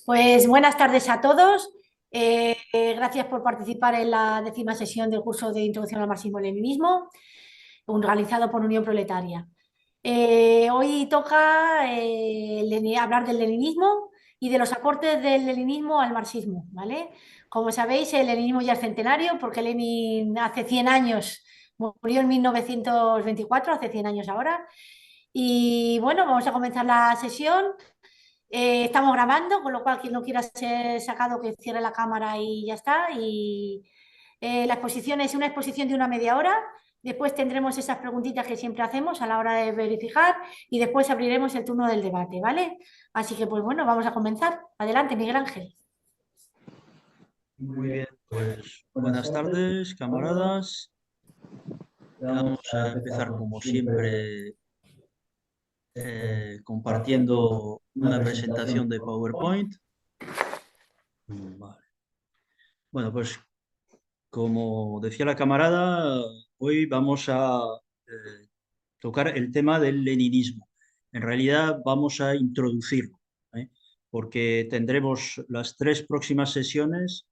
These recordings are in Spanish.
Pues buenas tardes a todos. Gracias por participar en la 10ª sesión del curso de Introducción al Marxismo-Leninismo, organizado por Unión Proletaria. Hoy toca hablar del leninismo y de los aportes del leninismo al marxismo, ¿vale? Como sabéis, el leninismo ya es centenario porque Lenin hace 100 años, murió en 1924, hace 100 años ahora. Y bueno, vamos a comenzar la sesión. Estamos grabando, con lo cual quien no quiera ser sacado que cierre la cámara y ya está. Y la exposición es una exposición de una media hora. Después tendremos esas preguntitas que siempre hacemos a la hora de verificar y después abriremos el turno del debate, ¿vale? Así que pues bueno, vamos a comenzar. Adelante, Miguel Ángel. Muy bien, pues buenas tardes, camaradas. Vamos a empezar como siempre compartiendo una presentación de PowerPoint. Vale. Bueno, pues como decía la camarada, hoy vamos a tocar el tema del leninismo. En realidad vamos a introducirlo, ¿eh? Porque tendremos las 3 próximas sesiones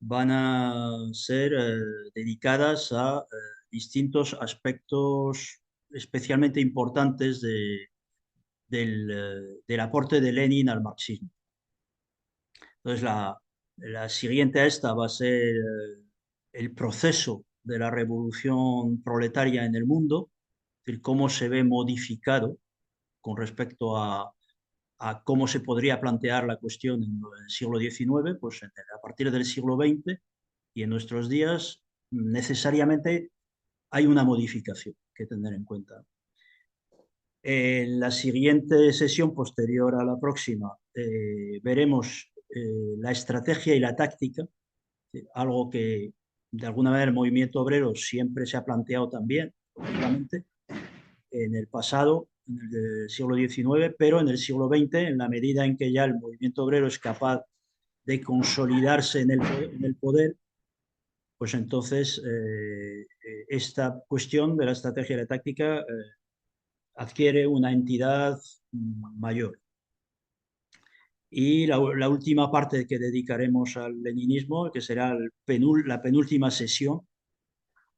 van a ser dedicadas a distintos aspectos especialmente importantes del aporte de Lenin al marxismo. Entonces, la siguiente a esta va a ser el proceso de la revolución proletaria en el mundo, es decir, cómo se ve modificado con respecto a cómo se podría plantear la cuestión en el siglo XIX, pues a partir del siglo XX y en nuestros días necesariamente hay una modificación que tener en cuenta. En la siguiente sesión posterior a la próxima veremos la estrategia y la táctica, algo que de alguna manera el movimiento obrero siempre se ha planteado también, lógicamente, en el pasado, en el siglo XIX, pero en el siglo XX, en la medida en que ya el movimiento obrero es capaz de consolidarse en el poder, pues entonces esta cuestión de la estrategia y la táctica adquiere una entidad mayor. Y la última parte que dedicaremos al leninismo, que será la penúltima sesión,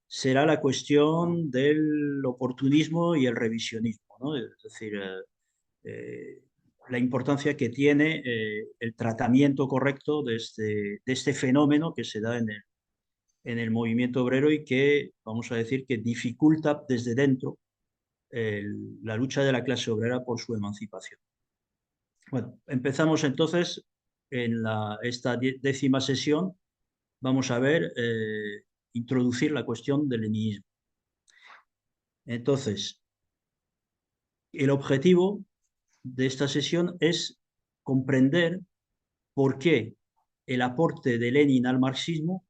será la cuestión del oportunismo y el revisionismo, ¿no? Es decir, la importancia que tiene el tratamiento correcto de este fenómeno que se da en el movimiento obrero y que, vamos a decir, que dificulta desde dentro la lucha de la clase obrera por su emancipación. Bueno, empezamos entonces en esta 10ª sesión. Vamos a ver, introducir la cuestión del leninismo. Entonces, el objetivo de esta sesión es comprender por qué el aporte de Lenin al marxismo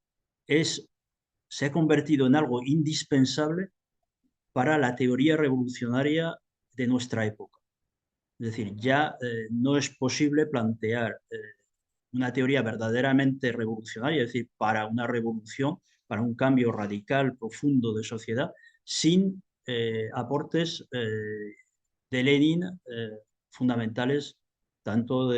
se ha convertido en algo indispensable para la teoría revolucionaria de nuestra época. Es decir, ya no es posible plantear una teoría verdaderamente revolucionaria, es decir, para una revolución, para un cambio radical, profundo de sociedad, sin aportes de Lenin fundamentales, tanto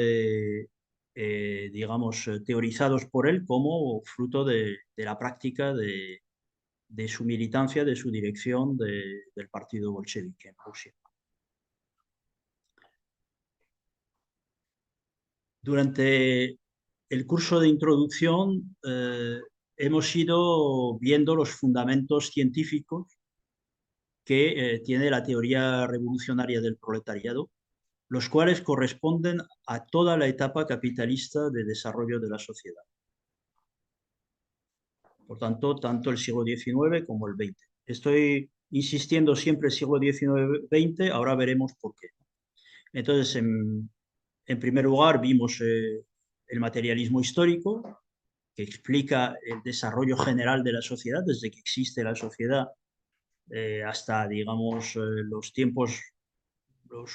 digamos, teorizados por él como fruto de la práctica de su militancia, de su dirección del partido bolchevique en Rusia. Durante el curso de introducción hemos ido viendo los fundamentos científicos que tiene la teoría revolucionaria del proletariado, los cuales corresponden a toda la etapa capitalista de desarrollo de la sociedad. Por tanto, tanto el siglo XIX como el XX. Estoy insistiendo siempre siglo XIX-XX, ahora veremos por qué. Entonces, en primer lugar, vimos el materialismo histórico, que explica el desarrollo general de la sociedad, desde que existe la sociedad hasta, digamos, los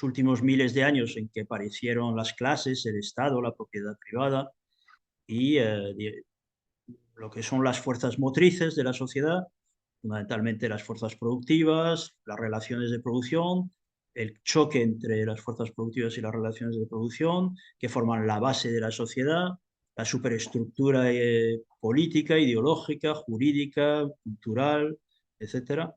últimos miles de años en que aparecieron las clases, el Estado, la propiedad privada y lo que son las fuerzas motrices de la sociedad, fundamentalmente las fuerzas productivas, las relaciones de producción, el choque entre las fuerzas productivas y las relaciones de producción, que forman la base de la sociedad, la superestructura política, ideológica, jurídica, cultural, etcétera.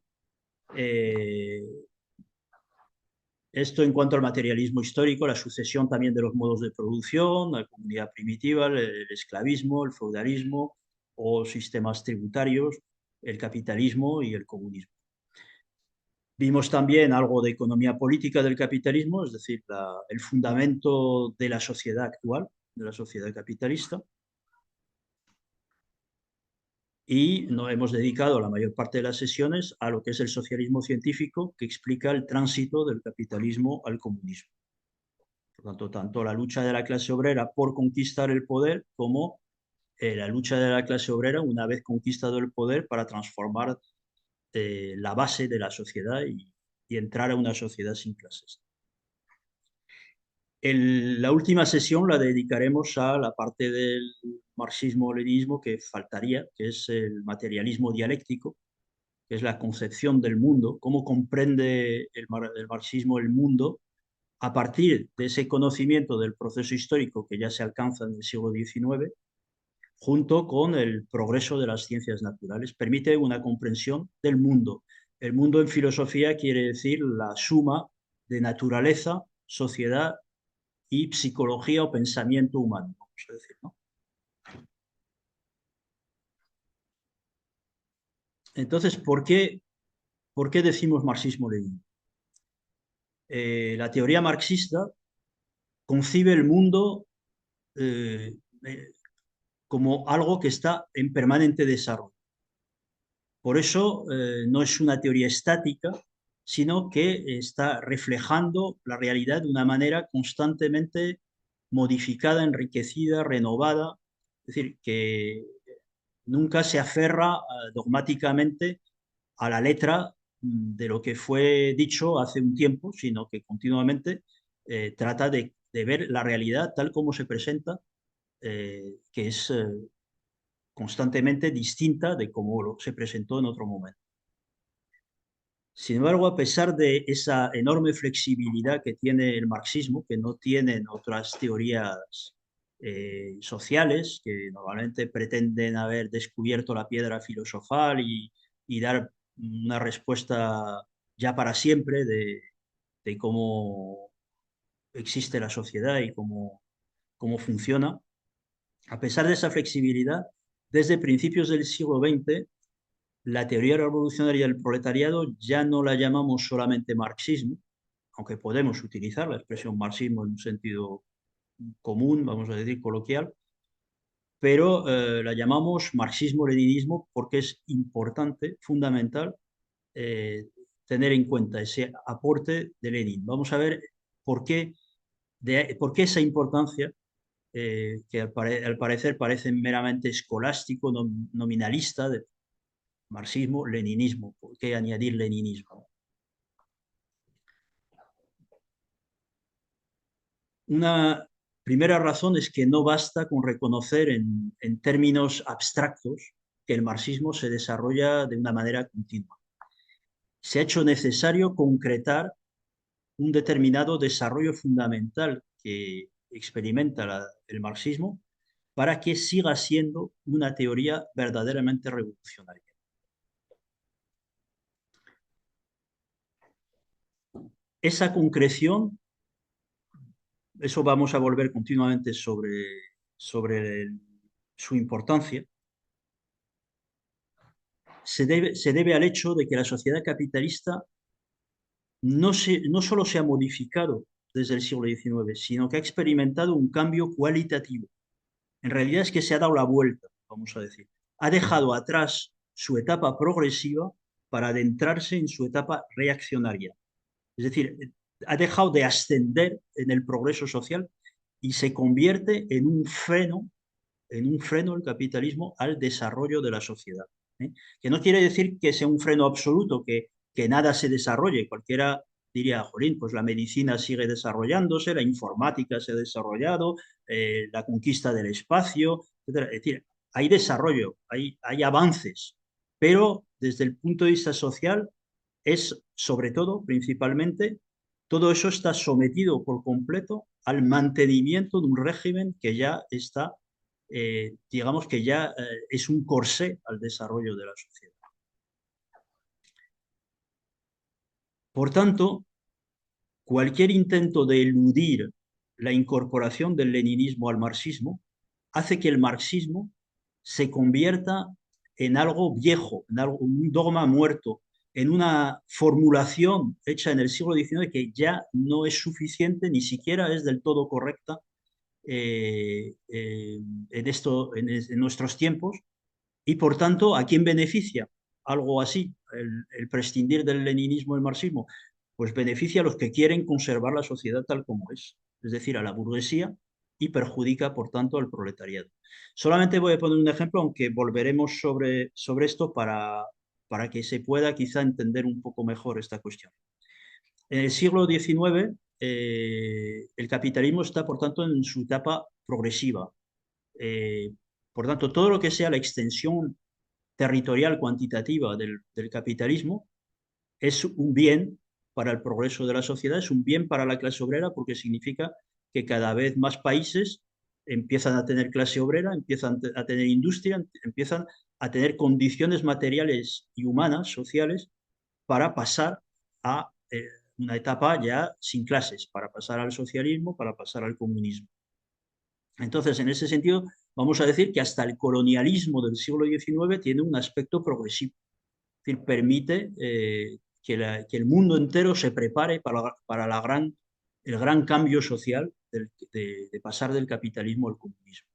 Esto en cuanto al materialismo histórico, la sucesión también de los modos de producción, la comunidad primitiva, el esclavismo, el feudalismo o sistemas tributarios, el capitalismo y el comunismo. Vimos también algo de economía política del capitalismo, es decir, el fundamento de la sociedad actual, de la sociedad capitalista. Y nos hemos dedicado la mayor parte de las sesiones a lo que es el socialismo científico, que explica el tránsito del capitalismo al comunismo. Por tanto, tanto la lucha de la clase obrera por conquistar el poder como la lucha de la clase obrera una vez conquistado el poder para transformar la base de la sociedad y entrar a una sociedad sin clases. La última sesión la dedicaremos a la parte del marxismo-leninismo que faltaría, que es el materialismo dialéctico, que es la concepción del mundo, cómo comprende el marxismo el mundo a partir de ese conocimiento del proceso histórico que ya se alcanza en el siglo XIX, junto con el progreso de las ciencias naturales. Permite una comprensión del mundo. El mundo en filosofía quiere decir la suma de naturaleza, sociedad y psicología o pensamiento humano, vamos a decir, ¿no? Entonces, ¿por qué decimos marxismo-leninismo? La teoría marxista concibe el mundo eh, eh, como algo que está en permanente desarrollo. Por eso no es una teoría estática, sino que está reflejando la realidad de una manera constantemente modificada, enriquecida, renovada. Es decir, que nunca se aferra dogmáticamente a la letra de lo que fue dicho hace un tiempo, sino que continuamente trata de ver la realidad tal como se presenta, que es constantemente distinta de cómo se presentó en otro momento. Sin embargo, a pesar de esa enorme flexibilidad que tiene el marxismo, que no tienen otras teorías sociales, que normalmente pretenden haber descubierto la piedra filosofal y dar una respuesta ya para siempre de cómo existe la sociedad y cómo funciona, a pesar de esa flexibilidad, desde principios del siglo XX, la teoría revolucionaria del proletariado ya no la llamamos solamente marxismo, aunque podemos utilizar la expresión marxismo en un sentido común, vamos a decir coloquial, pero la llamamos marxismo-leninismo porque es importante, fundamental, eh, tener en cuenta ese aporte de Lenin. Vamos a ver por qué, por qué esa importancia, que al parecer parece meramente escolástico, nominalista, de marxismo, leninismo. ¿Por qué añadir leninismo? Una primera razón es que no basta con reconocer en términos abstractos que el marxismo se desarrolla de una manera continua. Se ha hecho necesario concretar un determinado desarrollo fundamental que experimenta el marxismo para que siga siendo una teoría verdaderamente revolucionaria. Esa concreción, eso vamos a volver continuamente sobre su importancia, se debe al hecho de que la sociedad capitalista no solo se ha modificado desde el siglo XIX, sino que ha experimentado un cambio cualitativo. En realidad es que se ha dado la vuelta, vamos a decir. Ha dejado atrás su etapa progresiva para adentrarse en su etapa reaccionaria. Es decir, ha dejado de ascender en el progreso social y se convierte en un freno el capitalismo al desarrollo de la sociedad. ¿Eh? Que no quiere decir que sea un freno absoluto, que nada se desarrolle. Cualquiera diría, jolín, pues la medicina sigue desarrollándose, la informática se ha desarrollado, la conquista del espacio, etc. Es decir, hay desarrollo, hay avances, pero desde el punto de vista social es sobre todo, principalmente, todo eso está sometido por completo al mantenimiento de un régimen que ya está, digamos que ya es un corsé al desarrollo de la sociedad. Por tanto, cualquier intento de eludir la incorporación del leninismo al marxismo hace que el marxismo se convierta en algo viejo, en algo, un dogma muerto, en una formulación hecha en el siglo XIX que ya no es suficiente, ni siquiera es del todo correcta en nuestros tiempos, y por tanto, ¿a quién beneficia algo así, el prescindir del leninismo y el marxismo? Pues beneficia a los que quieren conservar la sociedad tal como es decir, a la burguesía, y perjudica, por tanto, al proletariado. Solamente voy a poner un ejemplo, aunque volveremos sobre esto para que se pueda quizá entender un poco mejor esta cuestión. En el siglo XIX, el capitalismo está, por tanto, en su etapa progresiva. Eh, por tanto, todo lo que sea la extensión territorial cuantitativa del capitalismo es un bien para el progreso de la sociedad, es un bien para la clase obrera porque significa que cada vez más países empiezan a tener clase obrera, empiezan a tener industria, empiezan a tener condiciones materiales y humanas, sociales, para pasar a una etapa ya sin clases, para pasar al socialismo, para pasar al comunismo. Entonces, en ese sentido, vamos a decir que hasta el colonialismo del siglo XIX tiene un aspecto progresivo, es decir, permite que el mundo entero se prepare para el gran cambio social de pasar del capitalismo al comunismo.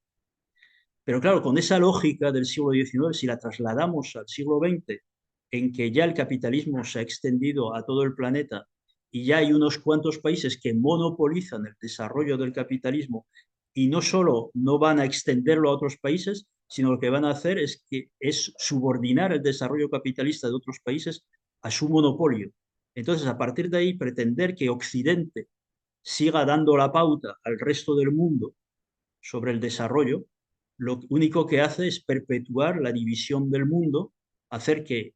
Pero claro, con esa lógica del siglo XIX, si la trasladamos al siglo XX, en que ya el capitalismo se ha extendido a todo el planeta y ya hay unos cuantos países que monopolizan el desarrollo del capitalismo y no solo no van a extenderlo a otros países, sino lo que van a hacer es subordinar el desarrollo capitalista de otros países a su monopolio. Entonces, a partir de ahí, pretender que Occidente siga dando la pauta al resto del mundo sobre el desarrollo, lo único que hace es perpetuar la división del mundo, hacer que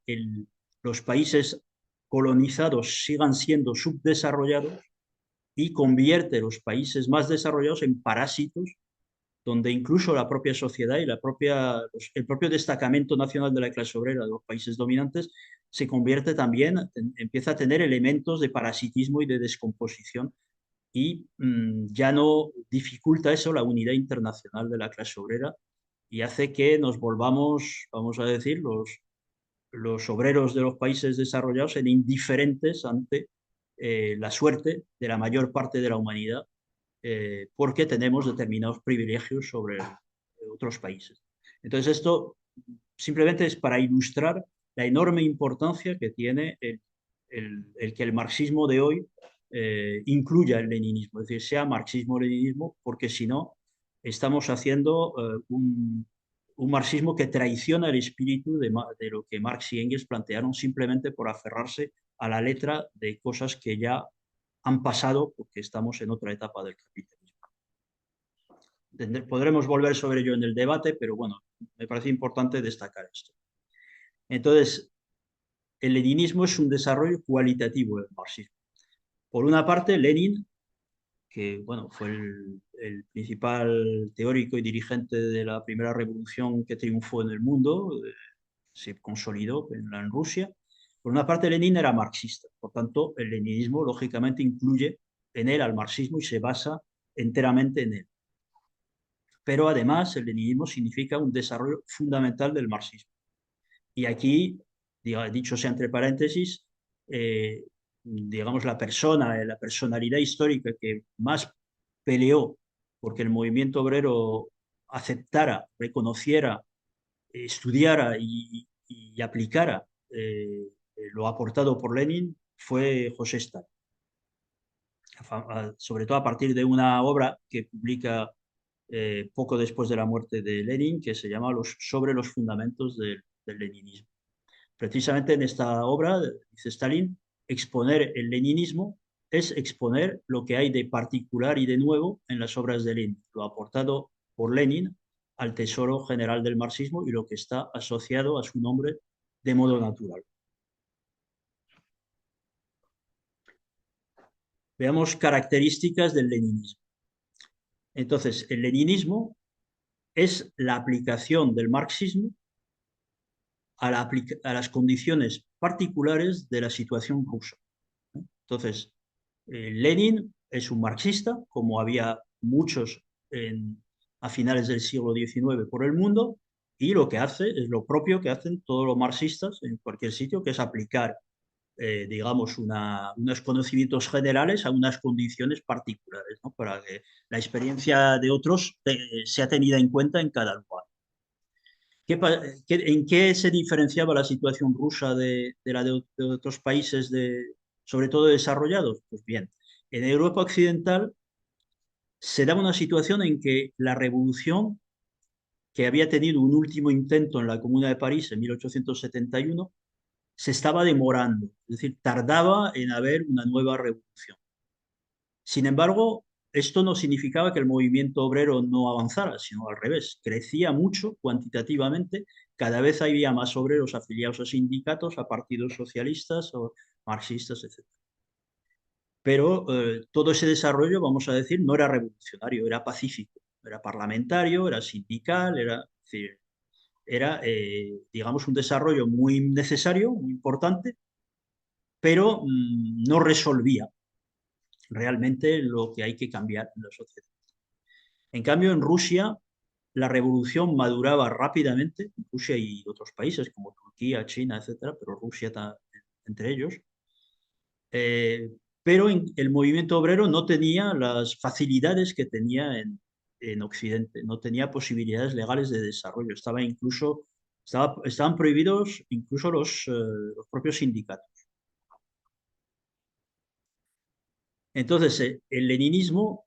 los países colonizados sigan siendo subdesarrollados y convierte los países más desarrollados en parásitos, donde incluso la propia sociedad y el propio destacamento nacional de la clase obrera de los países dominantes se convierte también, empieza a tener elementos de parasitismo y de descomposición y ya no dificulta eso la unidad internacional de la clase obrera y hace que nos volvamos, vamos a decir, los obreros de los países desarrollados en indiferentes ante la suerte de la mayor parte de la humanidad porque tenemos determinados privilegios sobre otros países. Entonces esto simplemente es para ilustrar la enorme importancia que tiene el que el marxismo de hoy incluya el leninismo, es decir, sea marxismo-leninismo, porque si no, estamos haciendo un marxismo que traiciona el espíritu de lo que Marx y Engels plantearon simplemente por aferrarse a la letra de cosas que ya han pasado porque estamos en otra etapa del capitalismo. Podremos volver sobre ello en el debate, pero bueno, me parece importante destacar esto. Entonces, el leninismo es un desarrollo cualitativo del marxismo. Por una parte, Lenin, que bueno, fue el principal teórico y dirigente de la primera revolución que triunfó en el mundo, se consolidó en Rusia. Por una parte, Lenin era marxista, por tanto, el leninismo lógicamente incluye en él al marxismo y se basa enteramente en él. Pero además, el leninismo significa un desarrollo fundamental del marxismo. Y aquí, dicho sea entre paréntesis, digamos, la personalidad histórica que más peleó porque el movimiento obrero aceptara, reconociera, estudiara y aplicara lo aportado por Lenin fue José Stalin. Sobre todo a partir de una obra que publica poco después de la muerte de Lenin, que se llama Sobre los fundamentos del leninismo. Precisamente en esta obra, dice Stalin, exponer el leninismo es exponer lo que hay de particular y de nuevo en las obras de Lenin, lo aportado por Lenin al tesoro general del marxismo y lo que está asociado a su nombre de modo natural. Veamos características del leninismo. Entonces, el leninismo es la aplicación del marxismo a las condiciones particulares de la situación rusa. Entonces, Lenin es un marxista, como había muchos a finales del siglo XIX por el mundo, y lo que hace es lo propio que hacen todos los marxistas en cualquier sitio, que es aplicar, digamos, unos conocimientos generales a unas condiciones particulares, ¿no? Para que la experiencia de otros sea tenida en cuenta en cada lugar. ¿En qué se diferenciaba la situación rusa de la de otros países, sobre todo desarrollados? Pues bien, en Europa Occidental se daba una situación en que la revolución, que había tenido un último intento en la Comuna de París en 1871, se estaba demorando, es decir, tardaba en haber una nueva revolución. Sin embargo, esto no significaba que el movimiento obrero no avanzara, sino al revés, crecía mucho cuantitativamente, cada vez había más obreros afiliados a sindicatos, a partidos socialistas o marxistas, etc. Pero todo ese desarrollo, vamos a decir, no era revolucionario, era pacífico, era parlamentario, era sindical, digamos, un desarrollo muy necesario, muy importante, pero no resolvía realmente lo que hay que cambiar en la sociedad. En cambio, en Rusia, la revolución maduraba rápidamente, en Rusia y otros países como Turquía, China, etcétera, pero Rusia entre ellos. Eh, pero el movimiento obrero no tenía las facilidades que tenía en Occidente, no tenía posibilidades legales de desarrollo. Estaban prohibidos incluso los propios sindicatos. Entonces, el leninismo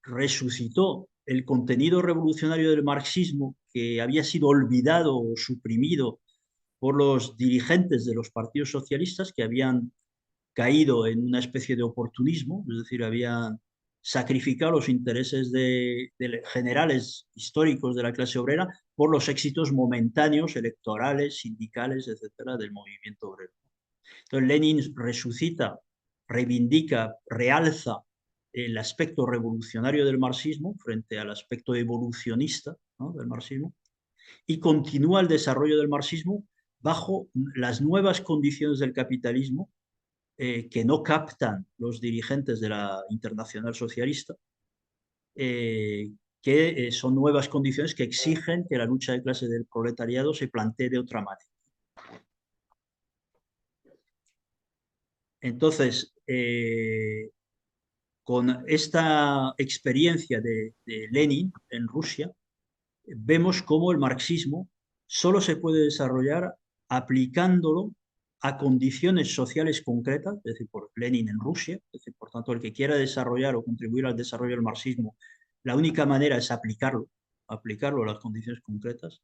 resucitó el contenido revolucionario del marxismo que había sido olvidado o suprimido por los dirigentes de los partidos socialistas que habían caído en una especie de oportunismo, es decir, habían sacrificado los intereses generales históricos de la clase obrera por los éxitos momentáneos electorales, sindicales, etcétera, del movimiento obrero. Entonces Lenin resucita, reivindica, realza el aspecto revolucionario del marxismo frente al aspecto evolucionista, ¿no?, del marxismo, y continúa el desarrollo del marxismo bajo las nuevas condiciones del capitalismo que no captan los dirigentes de la Internacional Socialista, que son nuevas condiciones que exigen que la lucha de clase del proletariado se plantee de otra manera. Entonces, con esta experiencia de Lenin en Rusia, vemos cómo el marxismo solo se puede desarrollar aplicándolo a condiciones sociales concretas, es decir, por Lenin en Rusia, es decir, por tanto, el que quiera desarrollar o contribuir al desarrollo del marxismo, la única manera es aplicarlo a las condiciones concretas,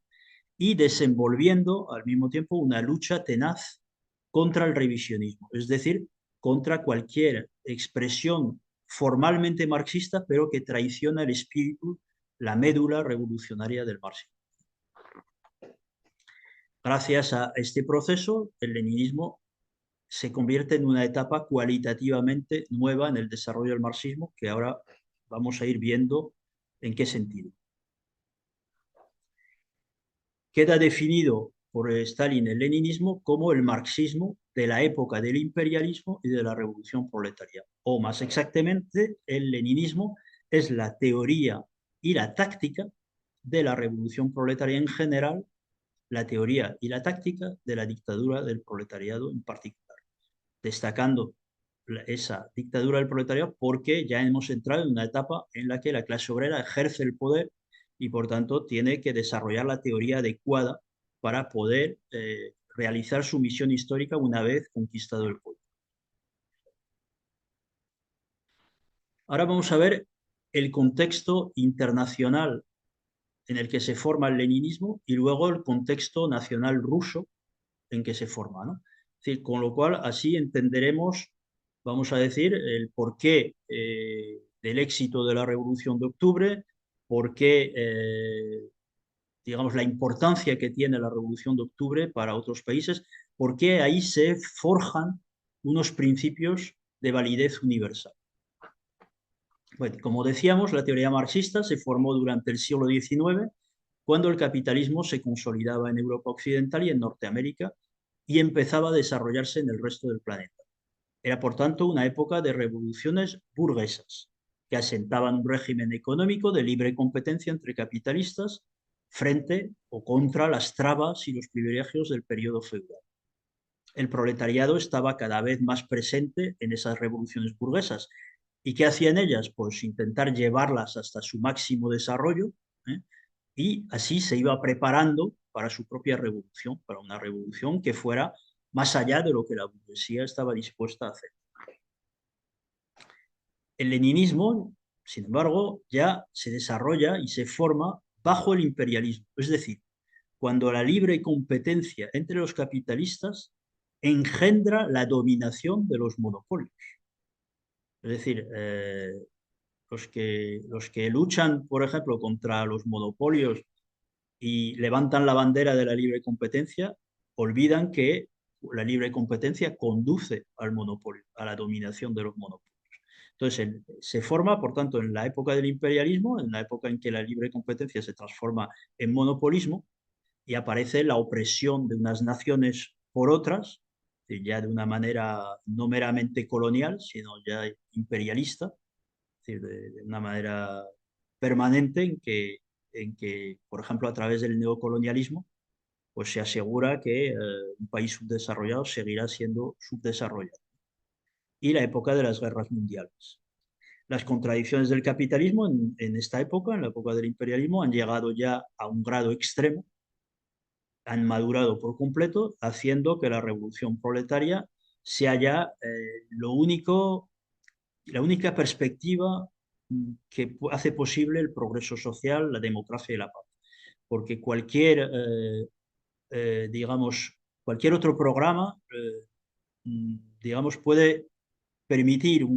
y desenvolviendo al mismo tiempo una lucha tenaz contra el revisionismo, es decir, contra cualquier expresión formalmente marxista, pero que traiciona el espíritu, la médula revolucionaria del marxismo. Gracias a este proceso, el leninismo se convierte en una etapa cualitativamente nueva en el desarrollo del marxismo, que ahora vamos a ir viendo en qué sentido. Queda definido por Stalin el leninismo como el marxismo de la época del imperialismo y de la revolución proletaria. O más exactamente, el leninismo es la teoría y la táctica de la revolución proletaria en general, la teoría y la táctica de la dictadura del proletariado en particular, destacando esa dictadura del proletariado porque ya hemos entrado en una etapa en la que la clase obrera ejerce el poder y por tanto tiene que desarrollar la teoría adecuada para poder realizar su misión histórica una vez conquistado el poder. Ahora vamos a ver el contexto internacional en el que se forma el leninismo y luego el contexto nacional ruso en que se forma, ¿no? Es decir, con lo cual así entenderemos, vamos a decir, el porqué del éxito de la Revolución de Octubre, porqué, digamos, la importancia que tiene la Revolución de Octubre para otros países, porqué ahí se forjan unos principios de validez universal. Bueno, como decíamos, la teoría marxista se formó durante el siglo XIX, cuando el capitalismo se consolidaba en Europa Occidental y en Norteamérica y empezaba a desarrollarse en el resto del planeta. Era, por tanto, una época de revoluciones burguesas, que asentaban un régimen económico de libre competencia entre capitalistas frente o contra las trabas y los privilegios del periodo feudal. El proletariado estaba cada vez más presente en esas revoluciones burguesas. ¿Y qué hacían ellas? Pues intentar llevarlas hasta su máximo desarrollo, ¿eh? Y así se iba preparando para su propia revolución, para una revolución que fuera más allá de lo que la burguesía estaba dispuesta a hacer. El leninismo, sin embargo, ya se desarrolla y se forma bajo el imperialismo, es decir, cuando la libre competencia entre los capitalistas engendra la dominación de los monopolios. Es decir, los que luchan, por ejemplo, contra los monopolios y levantan la bandera de la libre competencia, olvidan que la libre competencia conduce al monopolio, a la dominación de los monopolios. Entonces, se forma, por tanto, en la época del imperialismo, en la época en que la libre competencia se transforma en monopolismo y aparece la opresión de unas naciones por otras, ya de una manera no meramente colonial, sino ya imperialista, es decir, de una manera permanente en que, por ejemplo, a través del neocolonialismo, pues se asegura que un país subdesarrollado seguirá siendo subdesarrollado. Y la época de las guerras mundiales. Las contradicciones del capitalismo en esta época, en la época del imperialismo, han llegado ya a un grado extremo, han madurado por completo, haciendo que la revolución proletaria sea ya la única perspectiva que hace posible el progreso social, la democracia y la paz. Porque digamos, cualquier otro programa, digamos, puede permitir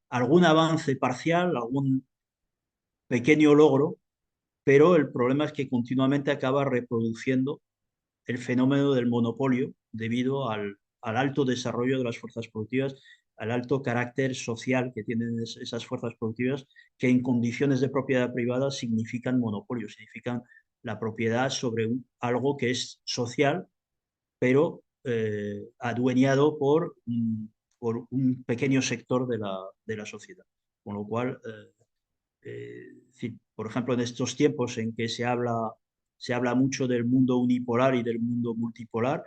algún avance parcial, algún pequeño logro, pero el problema es que continuamente acaba reproduciendo el fenómeno del monopolio debido al alto desarrollo de las fuerzas productivas, al alto carácter social que tienen esas fuerzas productivas, que en condiciones de propiedad privada significan monopolio, significan la propiedad sobre algo que es social, pero adueñado por un pequeño sector de la sociedad. Con lo cual, por ejemplo, en estos tiempos en que se habla mucho del mundo unipolar y del mundo multipolar,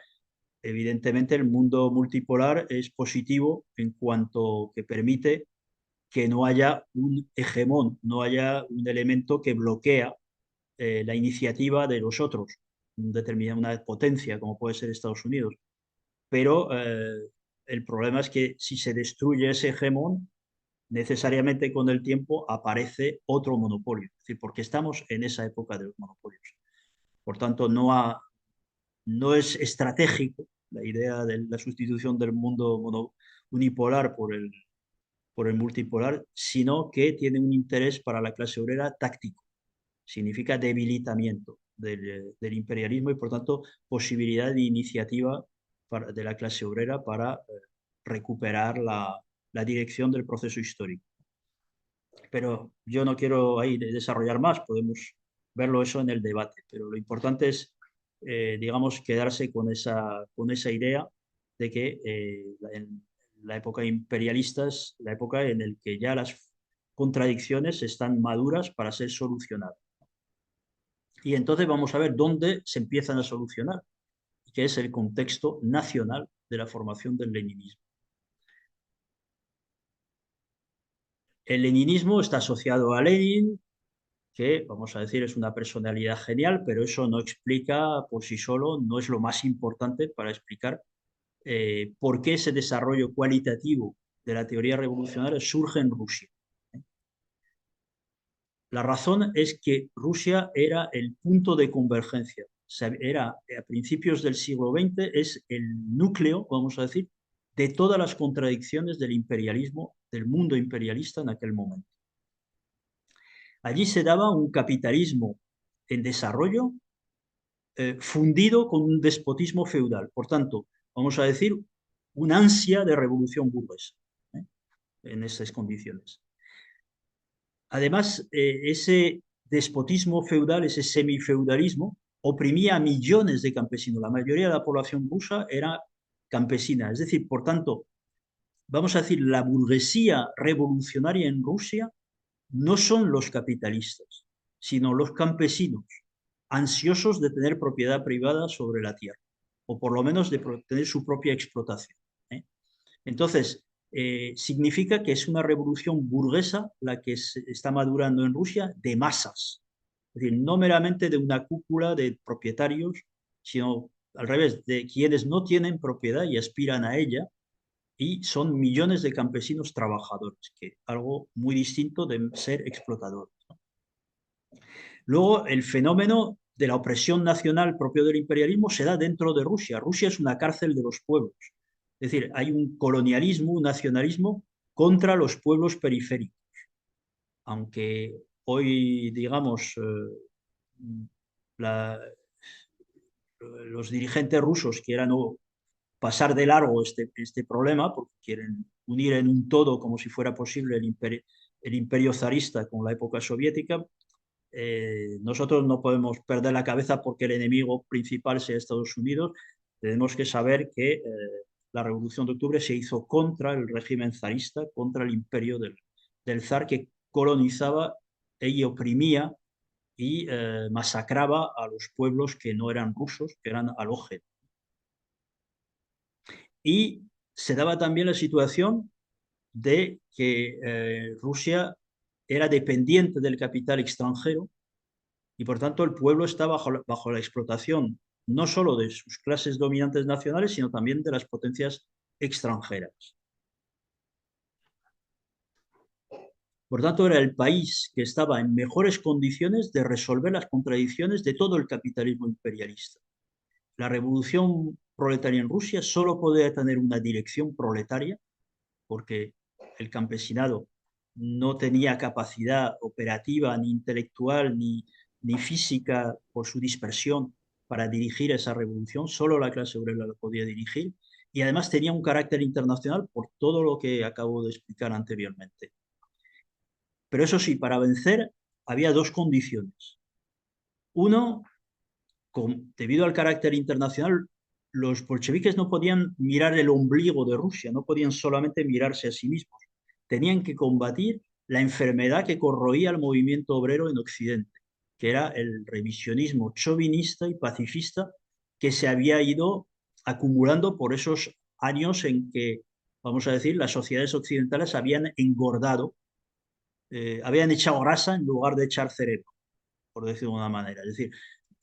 evidentemente el mundo multipolar es positivo en cuanto que permite que no haya un hegemón, no haya un elemento que bloquea la iniciativa de los otros, una potencia como puede ser Estados Unidos. Pero el problema es que si se destruye ese hegemón, necesariamente con el tiempo aparece otro monopolio, es decir, porque estamos en esa época de los monopolios. Por tanto, no es estratégico la idea de la sustitución del mundo unipolar por el multipolar, sino que tiene un interés para la clase obrera táctico. Significa debilitamiento del imperialismo y, por tanto, posibilidad de iniciativa de la clase obrera para recuperar la dirección del proceso histórico. Pero yo no quiero ahí desarrollar más, podemos verlo eso en el debate, pero lo importante es, digamos, quedarse con esa idea de que en la época imperialista es la época en la que ya las contradicciones están maduras para ser solucionadas. Y entonces vamos a ver dónde se empiezan a solucionar, que es el contexto nacional de la formación del leninismo. El leninismo está asociado a Lenin, que vamos a decir es una personalidad genial, pero eso no explica por sí solo, no es lo más importante para explicar por qué ese desarrollo cualitativo de la teoría revolucionaria surge en Rusia. La razón es que Rusia era el punto de convergencia. O sea, era a principios del siglo XX, es el núcleo, vamos a decir, de todas las contradicciones del imperialismo, del mundo imperialista en aquel momento. Allí se daba un capitalismo en desarrollo fundido con un despotismo feudal. Por tanto, vamos a decir, una ansia de revolución burguesa. en estas condiciones. Además, ese despotismo feudal, ese semifeudalismo, oprimía a millones de campesinos. La mayoría de la población rusa era campesina. Es decir, por tanto, vamos a decir, la burguesía revolucionaria en Rusia no son los capitalistas, sino los campesinos, ansiosos de tener propiedad privada sobre la tierra, o por lo menos de tener su propia explotación. ¿Eh? Entonces, significa que es una revolución burguesa la que se está madurando en Rusia de masas, es decir, no meramente de una cúpula de propietarios, sino al revés, de quienes no tienen propiedad y aspiran a ella, y son millones de campesinos trabajadores, que algo muy distinto de ser explotadores. Luego, el fenómeno de la opresión nacional propio del imperialismo se da dentro de Rusia. Rusia es una cárcel de los pueblos. Es decir, hay un colonialismo, un nacionalismo contra los pueblos periféricos. Aunque hoy, digamos, la, los dirigentes rusos quieran pasar de largo este problema, porque quieren unir en un todo como si fuera posible el imperio zarista con la época soviética. Nosotros no podemos perder la cabeza porque el enemigo principal sea Estados Unidos. Tenemos que saber que la Revolución de Octubre se hizo contra el régimen zarista, contra el imperio del zar que colonizaba y oprimía y masacraba a los pueblos que no eran rusos, que eran halógenos. Y se daba también la situación de que Rusia era dependiente del capital extranjero y por tanto el pueblo está bajo la explotación no solo de sus clases dominantes nacionales, sino también de las potencias extranjeras. Por tanto, era el país que estaba en mejores condiciones de resolver las contradicciones de todo el capitalismo imperialista. La revolución proletaria en Rusia solo podía tener una dirección proletaria, porque el campesinado no tenía capacidad operativa, ni intelectual, ni física por su dispersión para dirigir esa revolución, solo la clase obrera la podía dirigir, y además tenía un carácter internacional por todo lo que acabo de explicar anteriormente. Pero eso sí, para vencer había dos condiciones. Uno, debido al carácter internacional, los bolcheviques no podían mirar el ombligo de Rusia, no podían solamente mirarse a sí mismos. Tenían que combatir la enfermedad que corroía el movimiento obrero en Occidente, que era el revisionismo chauvinista y pacifista que se había ido acumulando por esos años en que, vamos a decir, las sociedades occidentales habían engordado, habían echado grasa en lugar de echar cerebro, por decirlo de una manera. Es decir,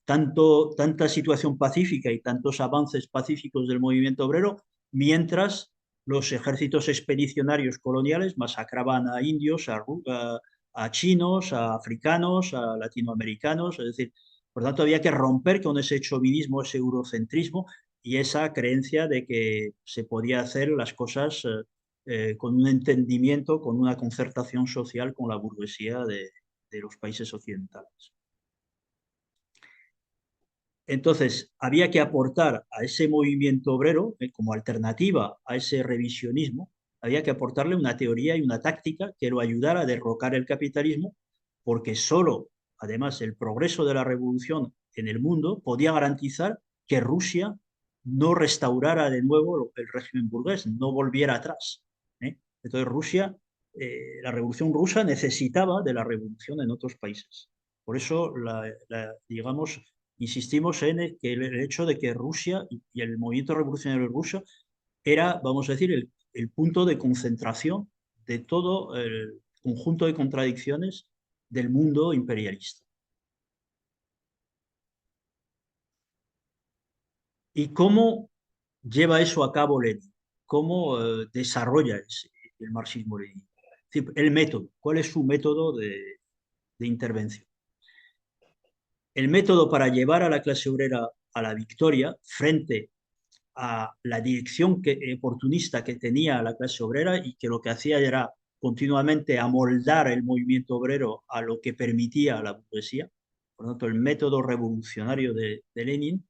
tanta situación pacífica y tantos avances pacíficos del movimiento obrero, mientras los ejércitos expedicionarios coloniales masacraban a indios, a chinos, a africanos, a latinoamericanos. Es decir, por tanto, había que romper con ese chauvinismo, ese eurocentrismo y esa creencia de que se podía hacer las cosas con un entendimiento, con una concertación social con la burguesía de los países occidentales. Entonces, había que aportar a ese movimiento obrero, como alternativa a ese revisionismo, había que aportarle una teoría y una táctica que lo ayudara a derrocar el capitalismo, porque solo, además, el progreso de la revolución en el mundo podía garantizar que Rusia no restaurara de nuevo el régimen burgués, no volviera atrás. Entonces, la revolución rusa necesitaba de la revolución en otros países. Por eso, digamos, insistimos en el hecho de que Rusia y el movimiento revolucionario ruso era, vamos a decir, el punto de concentración de todo el conjunto de contradicciones del mundo imperialista. ¿Y cómo lleva eso a cabo Lenin? ¿Cómo desarrolla el marxismo-leninismo? El método, ¿cuál es su método de intervención? El método para llevar a la clase obrera a la victoria frente a la dirección oportunista que tenía la clase obrera y que lo que hacía era continuamente amoldar el movimiento obrero a lo que permitía la burguesía. Por lo tanto, el método revolucionario de Lenin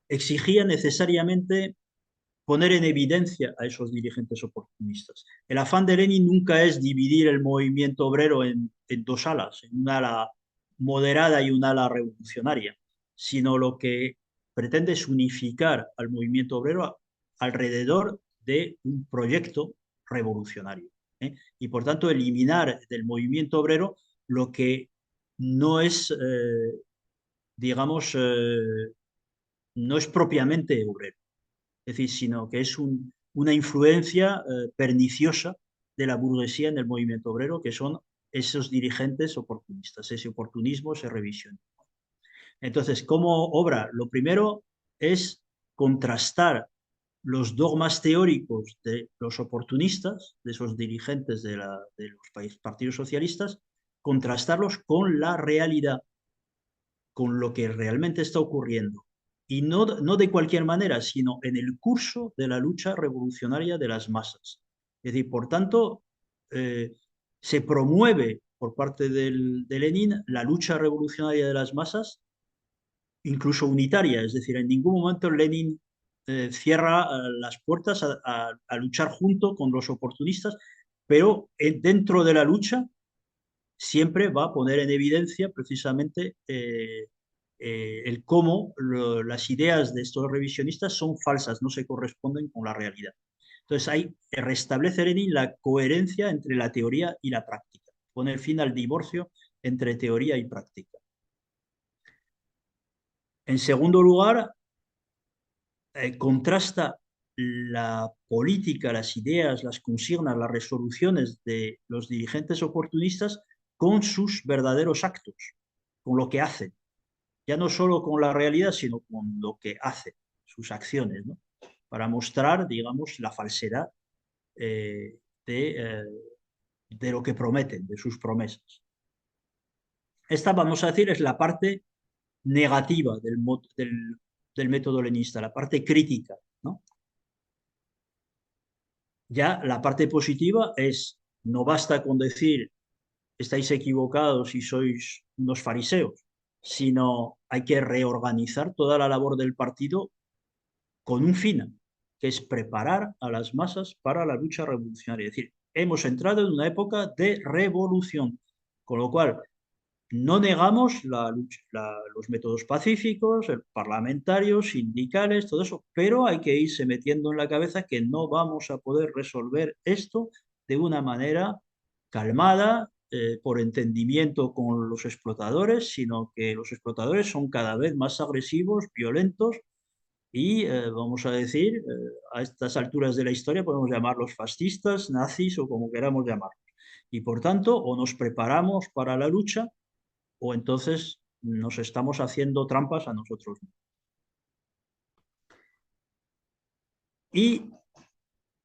exigía necesariamente poner en evidencia a esos dirigentes oportunistas. El afán de Lenin nunca es dividir el movimiento obrero en dos alas, en una ala moderada y una ala revolucionaria, sino lo que pretende es unificar al movimiento obrero alrededor de un proyecto revolucionario, ¿eh? Y por tanto eliminar del movimiento obrero lo que no es, digamos, no es propiamente obrero, es decir, sino que es una influencia perniciosa de la burguesía en el movimiento obrero, que son esos dirigentes oportunistas, ese oportunismo, ese revisionismo. Entonces, ¿cómo obra? Lo primero es contrastar los dogmas teóricos de los oportunistas, de esos dirigentes de los partidos socialistas, contrastarlos con la realidad, con lo que realmente está ocurriendo. Y no de cualquier manera, sino en el curso de la lucha revolucionaria de las masas. Es decir, por tanto, se promueve por parte de Lenin la lucha revolucionaria de las masas, incluso unitaria. Es decir, en ningún momento Lenin cierra las puertas a luchar junto con los oportunistas, pero dentro de la lucha siempre va a poner en evidencia precisamente el cómo las ideas de estos revisionistas son falsas, no se corresponden con la realidad. Entonces, ahí restablece Lenin la coherencia entre la teoría y la práctica, pone fin al divorcio entre teoría y práctica. En segundo lugar, contrasta la política, las ideas, las consignas, las resoluciones de los dirigentes oportunistas con sus verdaderos actos, con lo que hacen. Ya no solo con la realidad, sino con lo que hacen, sus acciones, ¿no? Para mostrar, digamos, la falsedad eh, de, eh, de lo que prometen, de sus promesas. Esta, vamos a decir, es la parte negativa del método leninista, la parte crítica, ¿no? Ya la parte positiva es, no basta con decir estáis equivocados y sois unos fariseos, sino hay que reorganizar toda la labor del partido con un fin, que es preparar a las masas para la lucha revolucionaria. Es decir, hemos entrado en una época de revolución, con lo cual no negamos los métodos pacíficos, parlamentarios, sindicales, todo eso, pero hay que irse metiendo en la cabeza que no vamos a poder resolver esto de una manera calmada, por entendimiento con los explotadores, sino que los explotadores son cada vez más agresivos, violentos y, vamos a decir, a estas alturas de la historia podemos llamarlos fascistas, nazis o como queramos llamarlos. Y por tanto, o nos preparamos para la lucha o entonces nos estamos haciendo trampas a nosotros mismos. Y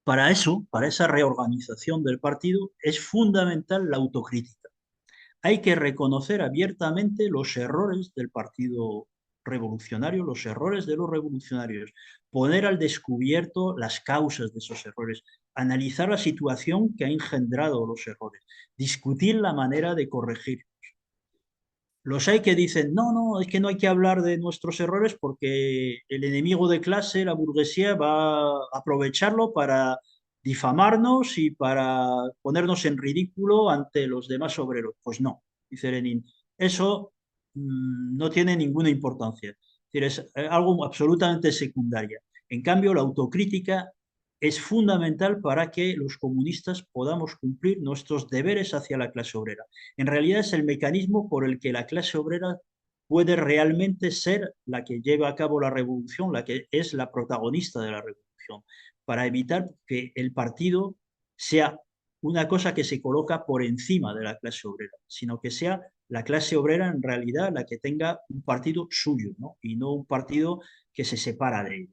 para eso, para esa reorganización del partido, es fundamental la autocrítica. Hay que reconocer abiertamente los errores del partido revolucionario, los errores de los revolucionarios, poner al descubierto las causas de esos errores, analizar la situación que ha engendrado los errores, discutir la manera de corregir. Los hay que dicen, no, no, es que no hay que hablar de nuestros errores porque el enemigo de clase, la burguesía, va a aprovecharlo para difamarnos y para ponernos en ridículo ante los demás obreros. Pues no, dice Lenin, eso no tiene ninguna importancia. Es algo absolutamente secundario. En cambio, la autocrítica es fundamental para que los comunistas podamos cumplir nuestros deberes hacia la clase obrera. En realidad es el mecanismo por el que la clase obrera puede realmente ser la que lleva a cabo la revolución, la que es la protagonista de la revolución, para evitar que el partido sea una cosa que se coloca por encima de la clase obrera, sino que sea la clase obrera en realidad la que tenga un partido suyo, ¿no? Y no un partido que se separa de ello.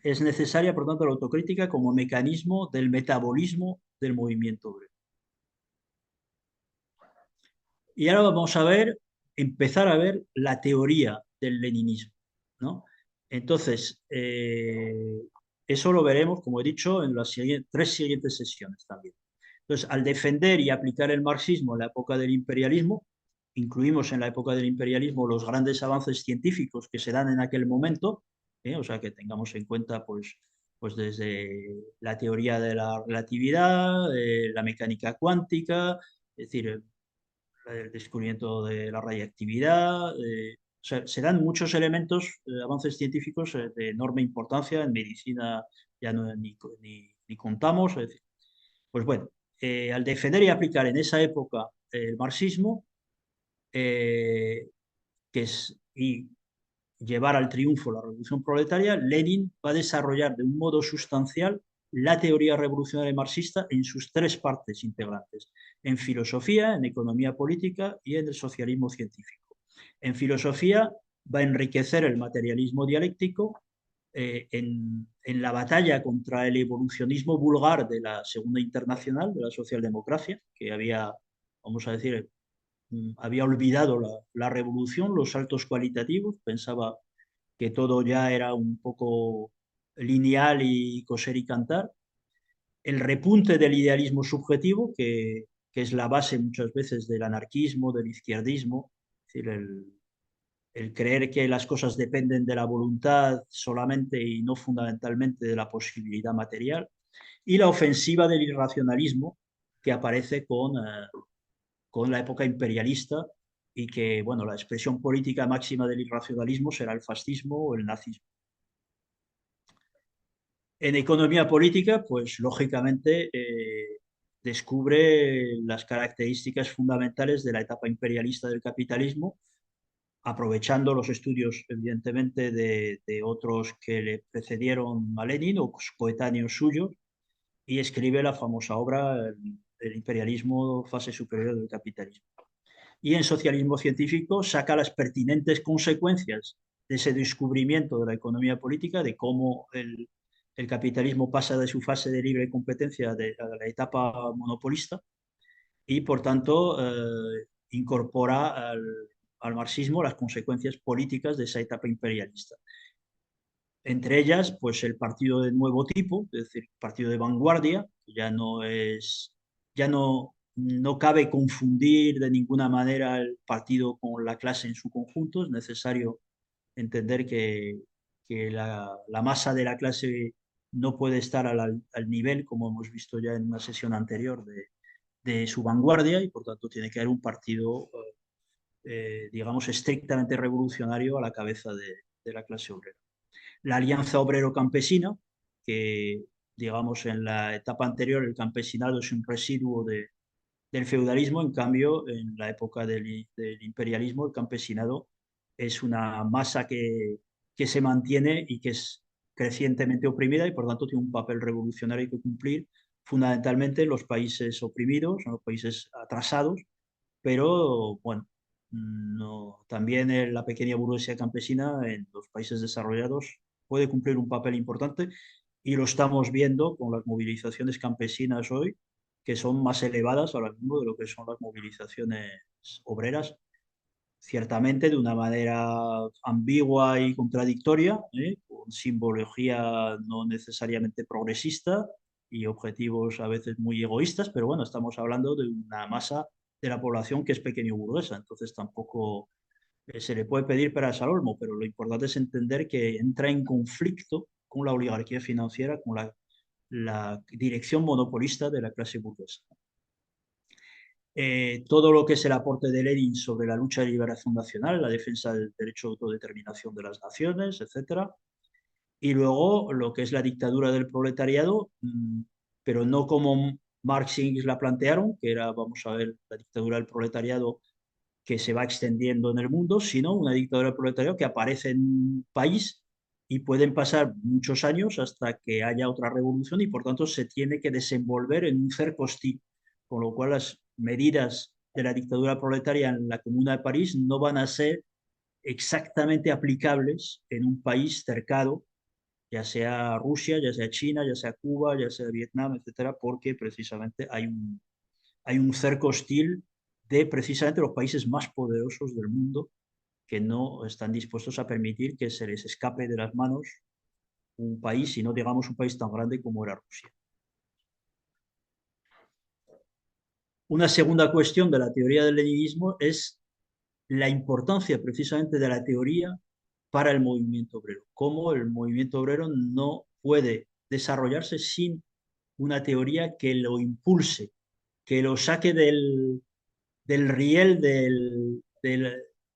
Es necesaria, por tanto, la autocrítica como mecanismo del metabolismo del movimiento obrero. Y ahora vamos a empezar a ver la teoría del leninismo, ¿no? Entonces, eso lo veremos, como he dicho, en las tres siguientes sesiones también. Entonces, al defender y aplicar el marxismo en la época del imperialismo, incluimos en la época del imperialismo los grandes avances científicos que se dan en aquel momento, O sea, que tengamos en cuenta pues desde la teoría de la relatividad, la mecánica cuántica, es decir, el descubrimiento de la radiactividad. O sea, se dan muchos elementos, avances científicos de enorme importancia en medicina, ya no, ni contamos. Es decir, pues bueno, al defender y aplicar en esa época el marxismo, eh, y llevar al triunfo la revolución proletaria, Lenin va a desarrollar de un modo sustancial la teoría revolucionaria marxista en sus tres partes integrantes, en filosofía, en economía política y en el socialismo científico. En filosofía va a enriquecer el materialismo dialéctico en la batalla contra el evolucionismo vulgar de la Segunda Internacional, de la socialdemocracia, que había, vamos a decir, había olvidado la revolución, los saltos cualitativos, pensaba que todo ya era un poco lineal y coser y cantar. El repunte del idealismo subjetivo, que es la base muchas veces del anarquismo, del izquierdismo, es decir, el creer que las cosas dependen de la voluntad solamente y no fundamentalmente de la posibilidad material. Y la ofensiva del irracionalismo, que aparece con la época imperialista y que, bueno, la expresión política máxima del irracionalismo será el fascismo o el nazismo. En economía política, pues lógicamente descubre las características fundamentales de la etapa imperialista del capitalismo, aprovechando los estudios, evidentemente, de otros que le precedieron a Lenin o coetáneos suyos, y escribe la famosa obra El imperialismo, fase superior del capitalismo. Y en socialismo científico saca las pertinentes consecuencias de ese descubrimiento de la economía política, de cómo el capitalismo pasa de su fase de libre competencia a la etapa monopolista y, por tanto, incorpora al marxismo las consecuencias políticas de esa etapa imperialista. Entre ellas, pues el partido de nuevo tipo, es decir, partido de vanguardia, que ya no cabe confundir de ninguna manera el partido con la clase en su conjunto. Es necesario entender que la masa de la clase no puede estar al nivel, como hemos visto ya en una sesión anterior, de su vanguardia, y por tanto tiene que haber un partido, digamos, estrictamente revolucionario a la cabeza de la clase obrera. La Alianza Obrero-Campesina, que digamos en la etapa anterior el campesinado es un residuo del feudalismo, en cambio en la época del imperialismo el campesinado es una masa que se mantiene y que es crecientemente oprimida y por tanto tiene un papel revolucionario que cumplir fundamentalmente en los países oprimidos, en los países atrasados, pero bueno, no, también la pequeña burguesía campesina en los países desarrollados puede cumplir un papel importante y lo estamos viendo con las movilizaciones campesinas hoy, que son más elevadas ahora mismo de lo que son las movilizaciones obreras, ciertamente de una manera ambigua y contradictoria, con simbología no necesariamente progresista y objetivos a veces muy egoístas, pero bueno, estamos hablando de una masa de la población que es pequeño burguesa, entonces tampoco se le puede pedir peras al olmo, pero lo importante es entender que entra en conflicto con la oligarquía financiera, con la dirección monopolista de la clase burguesa. Todo lo que es el aporte de Lenin sobre la lucha de liberación nacional, la defensa del derecho de autodeterminación de las naciones, etcétera. Y luego lo que es la dictadura del proletariado, pero no como Marx y Engels la plantearon, que era, vamos a ver, la dictadura del proletariado que se va extendiendo en el mundo, sino una dictadura del proletariado que aparece en un país y pueden pasar muchos años hasta que haya otra revolución y por tanto se tiene que desenvolver en un cerco hostil, con lo cual las medidas de la dictadura proletaria en la Comuna de París no van a ser exactamente aplicables en un país cercado, ya sea Rusia, ya sea China, ya sea Cuba, ya sea Vietnam, etcétera, porque precisamente hay un cerco hostil de precisamente los países más poderosos del mundo que no están dispuestos a permitir que se les escape de las manos un país, y no digamos un país tan grande como era Rusia. Una segunda cuestión de la teoría del leninismo es la importancia precisamente de la teoría para el movimiento obrero. Cómo el movimiento obrero no puede desarrollarse sin una teoría que lo impulse, que lo saque del riel del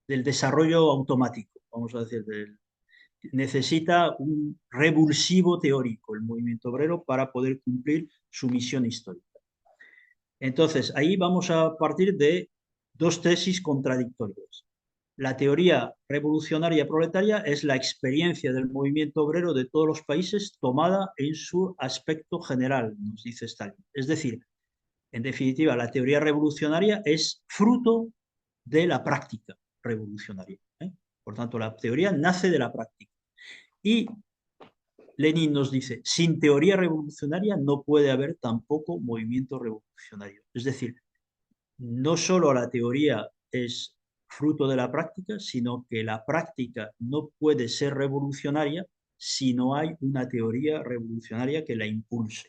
desarrollo automático, vamos a decir. Necesita un revulsivo teórico el movimiento obrero para poder cumplir su misión histórica. Entonces, ahí vamos a partir de dos tesis contradictorias. La teoría revolucionaria proletaria es la experiencia del movimiento obrero de todos los países tomada en su aspecto general, nos dice Stalin. Es decir, en definitiva, la teoría revolucionaria es fruto de la práctica revolucionaria, ¿eh? Por tanto, la teoría nace de la práctica. Y Lenin nos dice, sin teoría revolucionaria no puede haber tampoco movimiento revolucionario. Es decir, no solo la teoría es fruto de la práctica, sino que la práctica no puede ser revolucionaria si no hay una teoría revolucionaria que la impulse,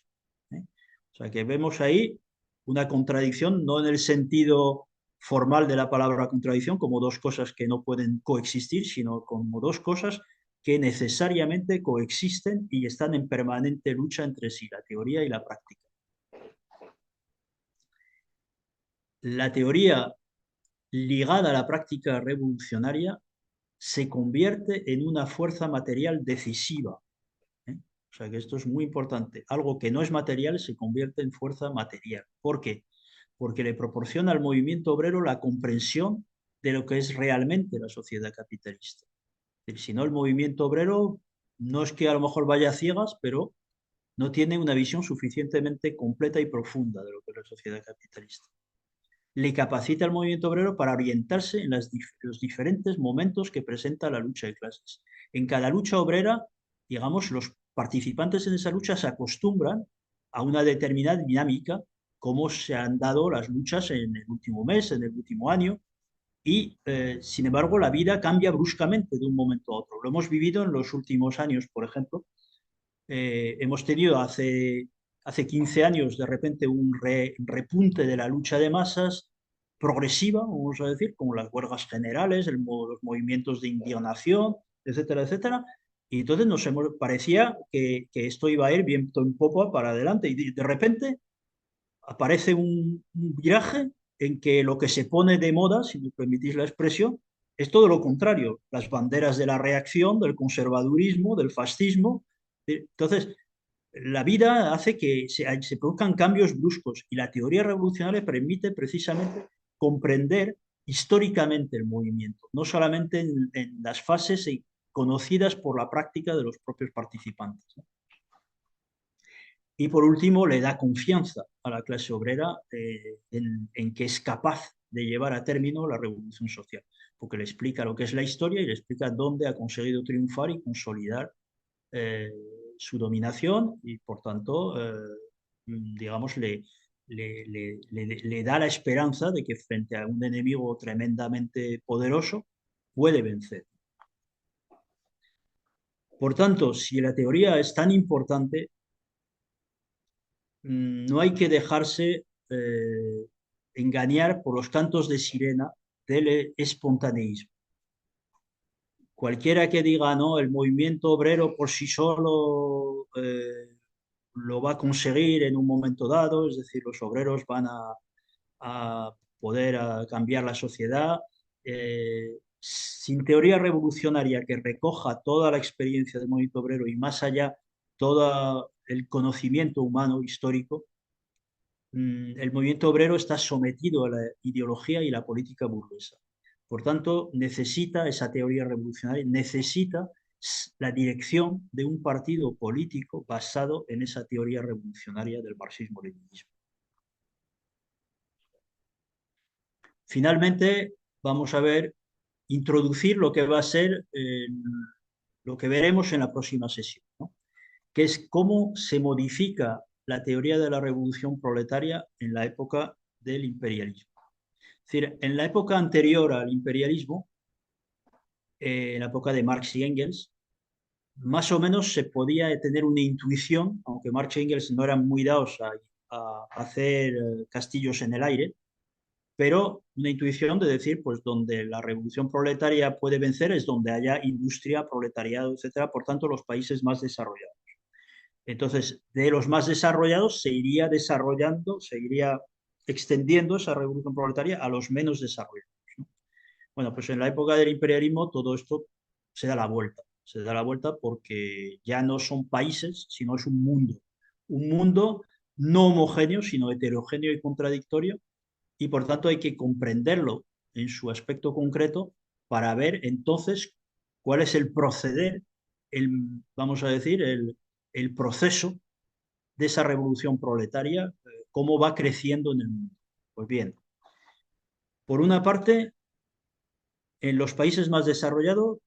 ¿eh? O sea que vemos ahí una contradicción, no en el sentido formal de la palabra contradicción, como dos cosas que no pueden coexistir, sino como dos cosas que necesariamente coexisten y están en permanente lucha entre sí, la teoría y la práctica. La teoría ligada a la práctica revolucionaria se convierte en una fuerza material decisiva, ¿eh? O sea que esto es muy importante. Algo que no es material se convierte en fuerza material. ¿Por qué? Porque le proporciona al movimiento obrero la comprensión de lo que es realmente la sociedad capitalista. Si no, el movimiento obrero no es que a lo mejor vaya a ciegas, pero no tiene una visión suficientemente completa y profunda de lo que es la sociedad capitalista. Le capacita al movimiento obrero para orientarse en los diferentes momentos que presenta la lucha de clases. En cada lucha obrera, digamos, los participantes en esa lucha se acostumbran a una determinada dinámica, como se han dado las luchas en el último mes, en el último año, y sin embargo la vida cambia bruscamente de un momento a otro. Lo hemos vivido en los últimos años, por ejemplo. Hemos tenido hace 15 años de repente un repunte de la lucha de masas progresiva, vamos a decir, como las huelgas generales, los movimientos de indignación, etcétera, etcétera. Y entonces parecía que esto iba a ir viento en popa para adelante y de repente aparece un viraje en que lo que se pone de moda, si me permitís la expresión, es todo lo contrario, las banderas de la reacción, del conservadurismo, del fascismo. Entonces, la vida hace que se produzcan cambios bruscos y la teoría revolucionaria permite precisamente comprender históricamente el movimiento, no solamente en las fases conocidas por la práctica de los propios participantes, ¿no? Y por último, le da confianza a la clase obrera en que es capaz de llevar a término la revolución social, porque le explica lo que es la historia y le explica dónde ha conseguido triunfar y consolidar eh, su dominación y, por tanto, digamos, le da la esperanza de que frente a un enemigo tremendamente poderoso puede vencer. Por tanto, si la teoría es tan importante, no hay que dejarse engañar por los cantos de sirena del espontaneísmo. Cualquiera que diga, no, el movimiento obrero por sí solo lo va a conseguir en un momento dado, es decir, los obreros van a poder cambiar la sociedad, sin teoría revolucionaria que recoja toda la experiencia del movimiento obrero y más allá todo el conocimiento humano histórico, el movimiento obrero está sometido a la ideología y la política burguesa. Por tanto, necesita esa teoría revolucionaria, necesita la dirección de un partido político basado en esa teoría revolucionaria del marxismo-leninismo. Finalmente, vamos a introducir lo que va a ser lo que veremos en la próxima sesión, ¿no? Que es cómo se modifica la teoría de la revolución proletaria en la época del imperialismo. Es decir, en la época anterior al imperialismo, en la época de Marx y Engels, más o menos se podía tener una intuición, aunque Marx y Engels no eran muy dados a hacer castillos en el aire, pero una intuición de decir, pues donde la revolución proletaria puede vencer es donde haya industria, proletariado, etcétera, por tanto, los países más desarrollados. Entonces, de los más desarrollados se iría desarrollando, se iría extendiendo esa revolución proletaria a los menos desarrollados, ¿no? Bueno, pues en la época del imperialismo todo esto se da la vuelta. Se da la vuelta porque ya no son países, sino es un mundo. Un mundo no homogéneo, sino heterogéneo y contradictorio, y por tanto hay que comprenderlo en su aspecto concreto para ver entonces cuál es el proceder, vamos a decir, el proceso de esa revolución proletaria, cómo va creciendo en el mundo. Pues bien, por una parte, en los países más desarrollados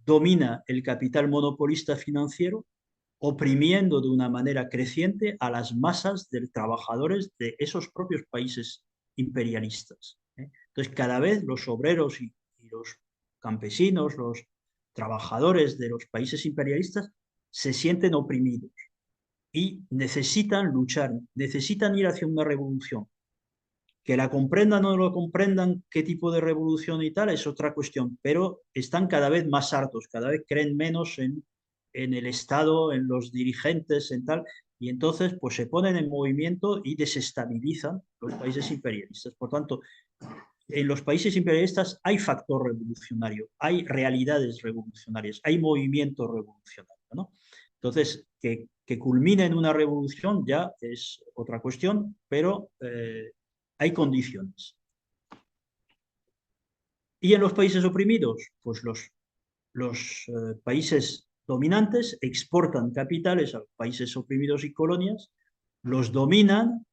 domina el capital monopolista financiero, oprimiendo de una manera creciente a las masas de trabajadores de esos propios países imperialistas, ¿eh? Entonces, cada vez los obreros y los campesinos, los trabajadores de los países imperialistas se sienten oprimidos y necesitan luchar, necesitan ir hacia una revolución. Que la comprendan o no lo comprendan, qué tipo de revolución y tal, es otra cuestión, pero están cada vez más hartos, cada vez creen menos en el Estado, en los dirigentes, en tal, y entonces pues se ponen en movimiento y desestabilizan los países imperialistas. Por tanto, en los países imperialistas hay factor revolucionario, hay realidades revolucionarias, hay movimiento revolucionario, ¿no? Entonces, que culmine en una revolución ya es otra cuestión, pero hay condiciones. Y en los países oprimidos, pues los países dominantes exportan capitales a los países oprimidos y colonias, los dominan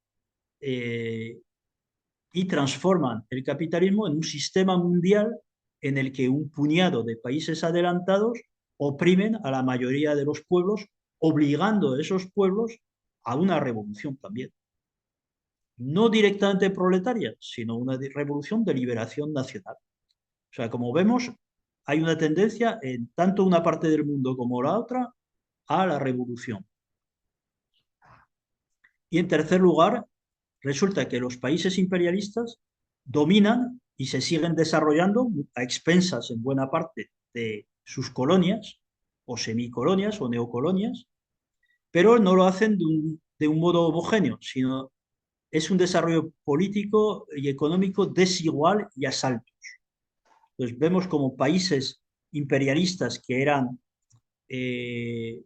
y transforman el capitalismo en un sistema mundial en el que un puñado de países adelantados oprimen a la mayoría de los pueblos, obligando a esos pueblos a una revolución también. No directamente proletaria, sino una revolución de liberación nacional. O sea, como vemos, hay una tendencia en tanto una parte del mundo como la otra a la revolución. Y en tercer lugar, resulta que los países imperialistas dominan y se siguen desarrollando a expensas en buena parte de sus colonias o semicolonias o neocolonias, pero no lo hacen de un modo homogéneo, sino es un desarrollo político y económico desigual y a saltos. Entonces vemos como países imperialistas que eran eh,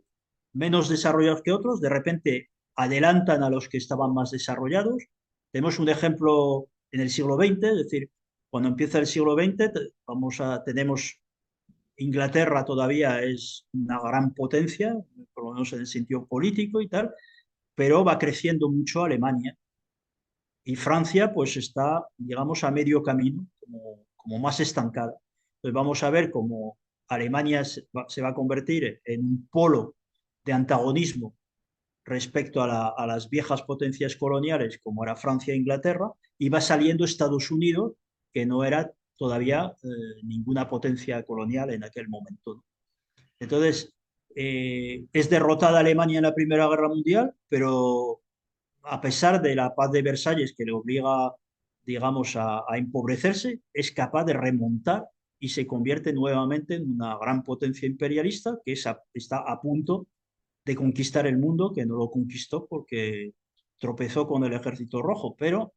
menos desarrollados que otros, de repente adelantan a los que estaban más desarrollados. Tenemos un ejemplo en el siglo XX, es decir, cuando empieza el siglo XX, tenemos Inglaterra todavía es una gran potencia, por lo menos en el sentido político y tal, pero va creciendo mucho Alemania. Y Francia pues está, digamos, a medio camino, como más estancada. Entonces vamos a ver cómo Alemania se va a convertir en un polo de antagonismo respecto a las viejas potencias coloniales como era Francia e Inglaterra, y va saliendo Estados Unidos, que no era todavía ninguna potencia colonial en aquel momento, ¿no? Entonces, es derrotada Alemania en la Primera Guerra Mundial, pero a pesar de la paz de Versalles que le obliga, digamos, a empobrecerse, es capaz de remontar y se convierte nuevamente en una gran potencia imperialista que está a punto de conquistar el mundo, que no lo conquistó porque tropezó con el Ejército Rojo, pero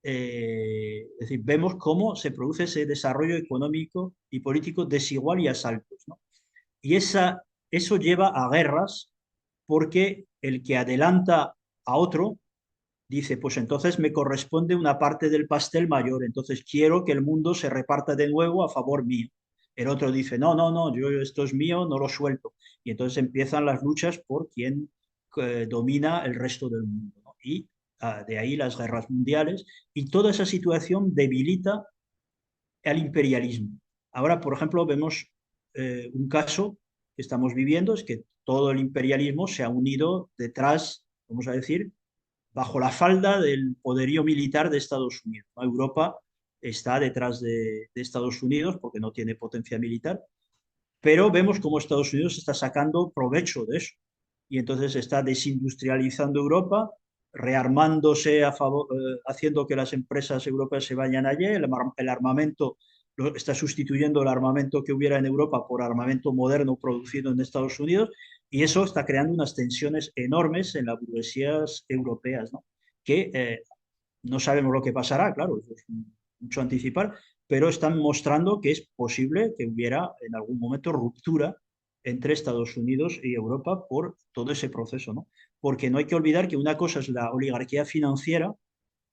es decir, vemos cómo se produce ese desarrollo económico y político desigual y a saltos, ¿no? Y eso lleva a guerras porque el que adelanta a otro dice, pues entonces me corresponde una parte del pastel mayor, entonces quiero que el mundo se reparta de nuevo a favor mío. El otro dice, no, no, no, yo esto es mío, no lo suelto. Y entonces empiezan las luchas por quién domina el resto del mundo, ¿no? Y de ahí las guerras mundiales y toda esa situación debilita al imperialismo. Ahora, por ejemplo, vemos un caso que estamos viviendo, es que todo el imperialismo se ha unido detrás, vamos a decir, bajo la falda del poderío militar de Estados Unidos, ¿no? Europa está detrás de Estados Unidos porque no tiene potencia militar, pero vemos cómo Estados Unidos está sacando provecho de eso. Y entonces está desindustrializando Europa rearmándose haciendo que las empresas europeas se vayan allí, el armamento está sustituyendo el armamento que hubiera en Europa por armamento moderno producido en Estados Unidos, y eso está creando unas tensiones enormes en las burguesías europeas, ¿no? Que no sabemos lo que pasará, claro, eso es mucho anticipar, pero están mostrando que es posible que hubiera en algún momento ruptura entre Estados Unidos y Europa por todo ese proceso, ¿no? Porque no hay que olvidar que una cosa es la oligarquía financiera,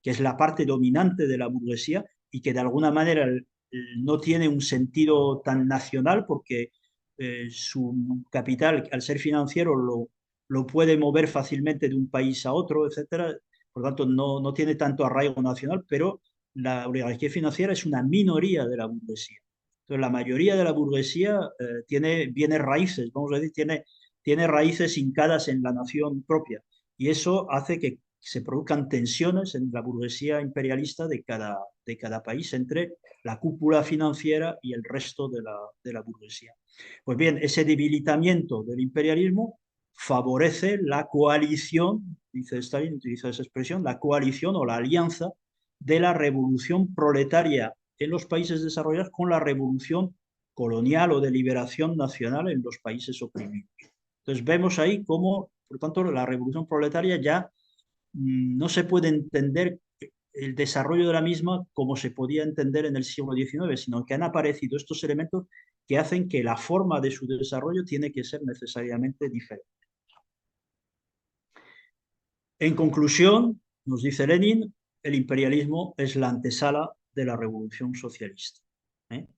que es la parte dominante de la burguesía y que de alguna manera no tiene un sentido tan nacional porque su capital, al ser financiero, lo puede mover fácilmente de un país a otro, etcétera. Por lo tanto, no tiene tanto arraigo nacional, pero la oligarquía financiera es una minoría de la burguesía. Entonces, la mayoría de la burguesía tiene bienes raíces, vamos a decir, tiene raíces hincadas en la nación propia. Y eso hace que se produzcan tensiones en la burguesía imperialista de cada país entre la cúpula financiera y el resto de la burguesía. Pues bien, ese debilitamiento del imperialismo favorece la coalición, dice Stalin, utiliza esa expresión, la coalición o la alianza de la revolución proletaria en los países desarrollados con la revolución colonial o de liberación nacional en los países oprimidos. Entonces vemos ahí cómo, por tanto, la revolución proletaria ya no se puede entender el desarrollo de la misma como se podía entender en el siglo XIX, sino que han aparecido estos elementos que hacen que la forma de su desarrollo tiene que ser necesariamente diferente. En conclusión, nos dice Lenin, el imperialismo es la antesala de la revolución socialista.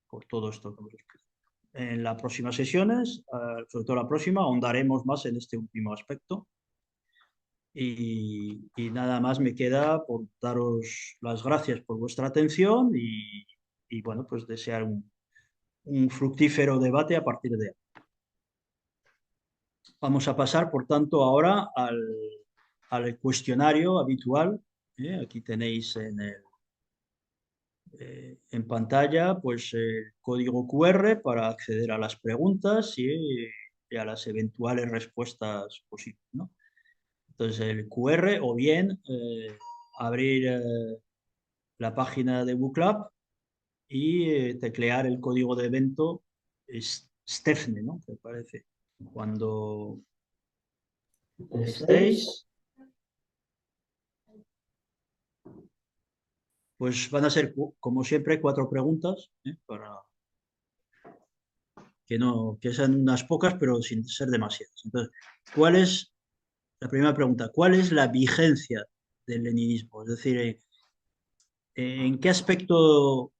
Por todo esto que hemos explicado. En las próximas sesiones, sobre todo la próxima, ahondaremos más en este último aspecto. Y nada más me queda por daros las gracias por vuestra atención y bueno, pues desear un fructífero debate a partir de ahí. Vamos a pasar, por tanto, ahora al cuestionario habitual. Aquí tenéis en pantalla pues, el código QR para acceder a las preguntas y a las eventuales respuestas posibles, ¿no? Entonces el QR o bien abrir la página de Booklab y teclear el código de evento Stefne, ¿no? Que parece. Cuando estéis, pues van a ser, como siempre, 4 preguntas, para que sean unas pocas, pero sin ser demasiadas. Entonces, ¿cuál es la primera pregunta? ¿Cuál es la vigencia del leninismo? Es decir, ¿en qué aspecto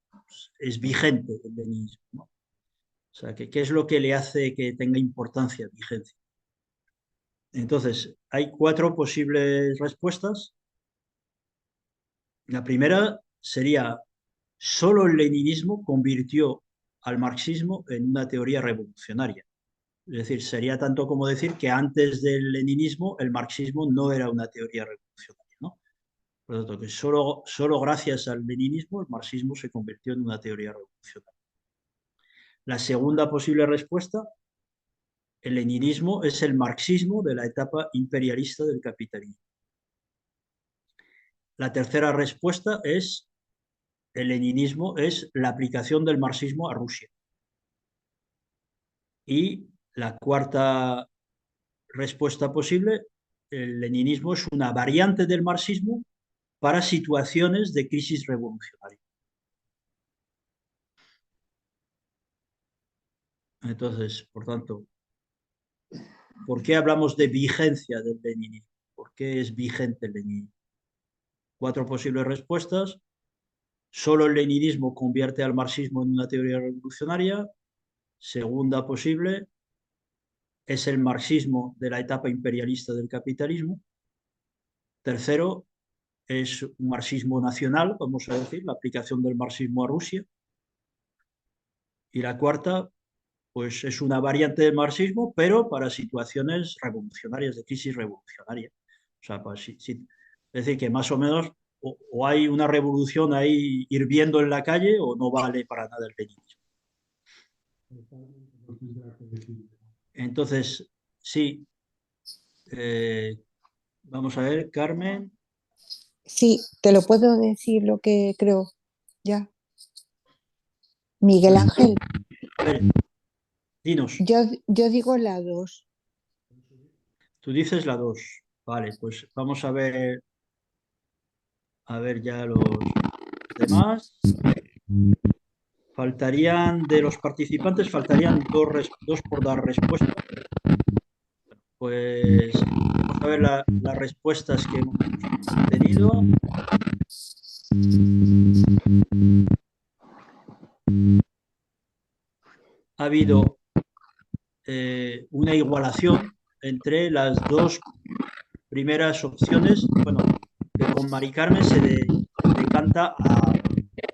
es vigente el leninismo, ¿no? O sea, ¿qué es lo que le hace que tenga importancia, vigencia? Entonces, hay 4 posibles respuestas. La primera sería, solo el leninismo convirtió al marxismo en una teoría revolucionaria. Es decir, sería tanto como decir que antes del leninismo el marxismo no era una teoría revolucionaria, ¿no? Por lo tanto, que solo gracias al leninismo el marxismo se convirtió en una teoría revolucionaria. La segunda posible respuesta, el leninismo es el marxismo de la etapa imperialista del capitalismo. La tercera respuesta es el leninismo es la aplicación del marxismo a Rusia. Y la cuarta respuesta posible, el leninismo es una variante del marxismo para situaciones de crisis revolucionaria. Entonces, por tanto, ¿por qué hablamos de vigencia del leninismo? ¿Por qué es vigente el leninismo? 4 posibles respuestas. Solo el leninismo convierte al marxismo en una teoría revolucionaria. Segunda posible, es el marxismo de la etapa imperialista del capitalismo. Tercero, es un marxismo nacional, vamos a decir, la aplicación del marxismo a Rusia. Y la cuarta, pues es una variante del marxismo, pero para situaciones revolucionarias, de crisis revolucionaria. O sea, es decir, que más o menos o hay una revolución ahí hirviendo en la calle o no vale para nada el leninismo. Entonces, sí, Vamos a ver, Carmen. Sí, te lo puedo decir lo que creo ya. Miguel Ángel, A ver, dinos. yo digo la 2. Tú dices la 2. Vale, pues vamos a ver ya los demás. Faltarían, de los participantes, faltarían dos por dar respuesta. Pues vamos a ver las respuestas que hemos tenido. Ha habido una igualación entre las dos primeras opciones. Bueno, que con Mari Carmen decanta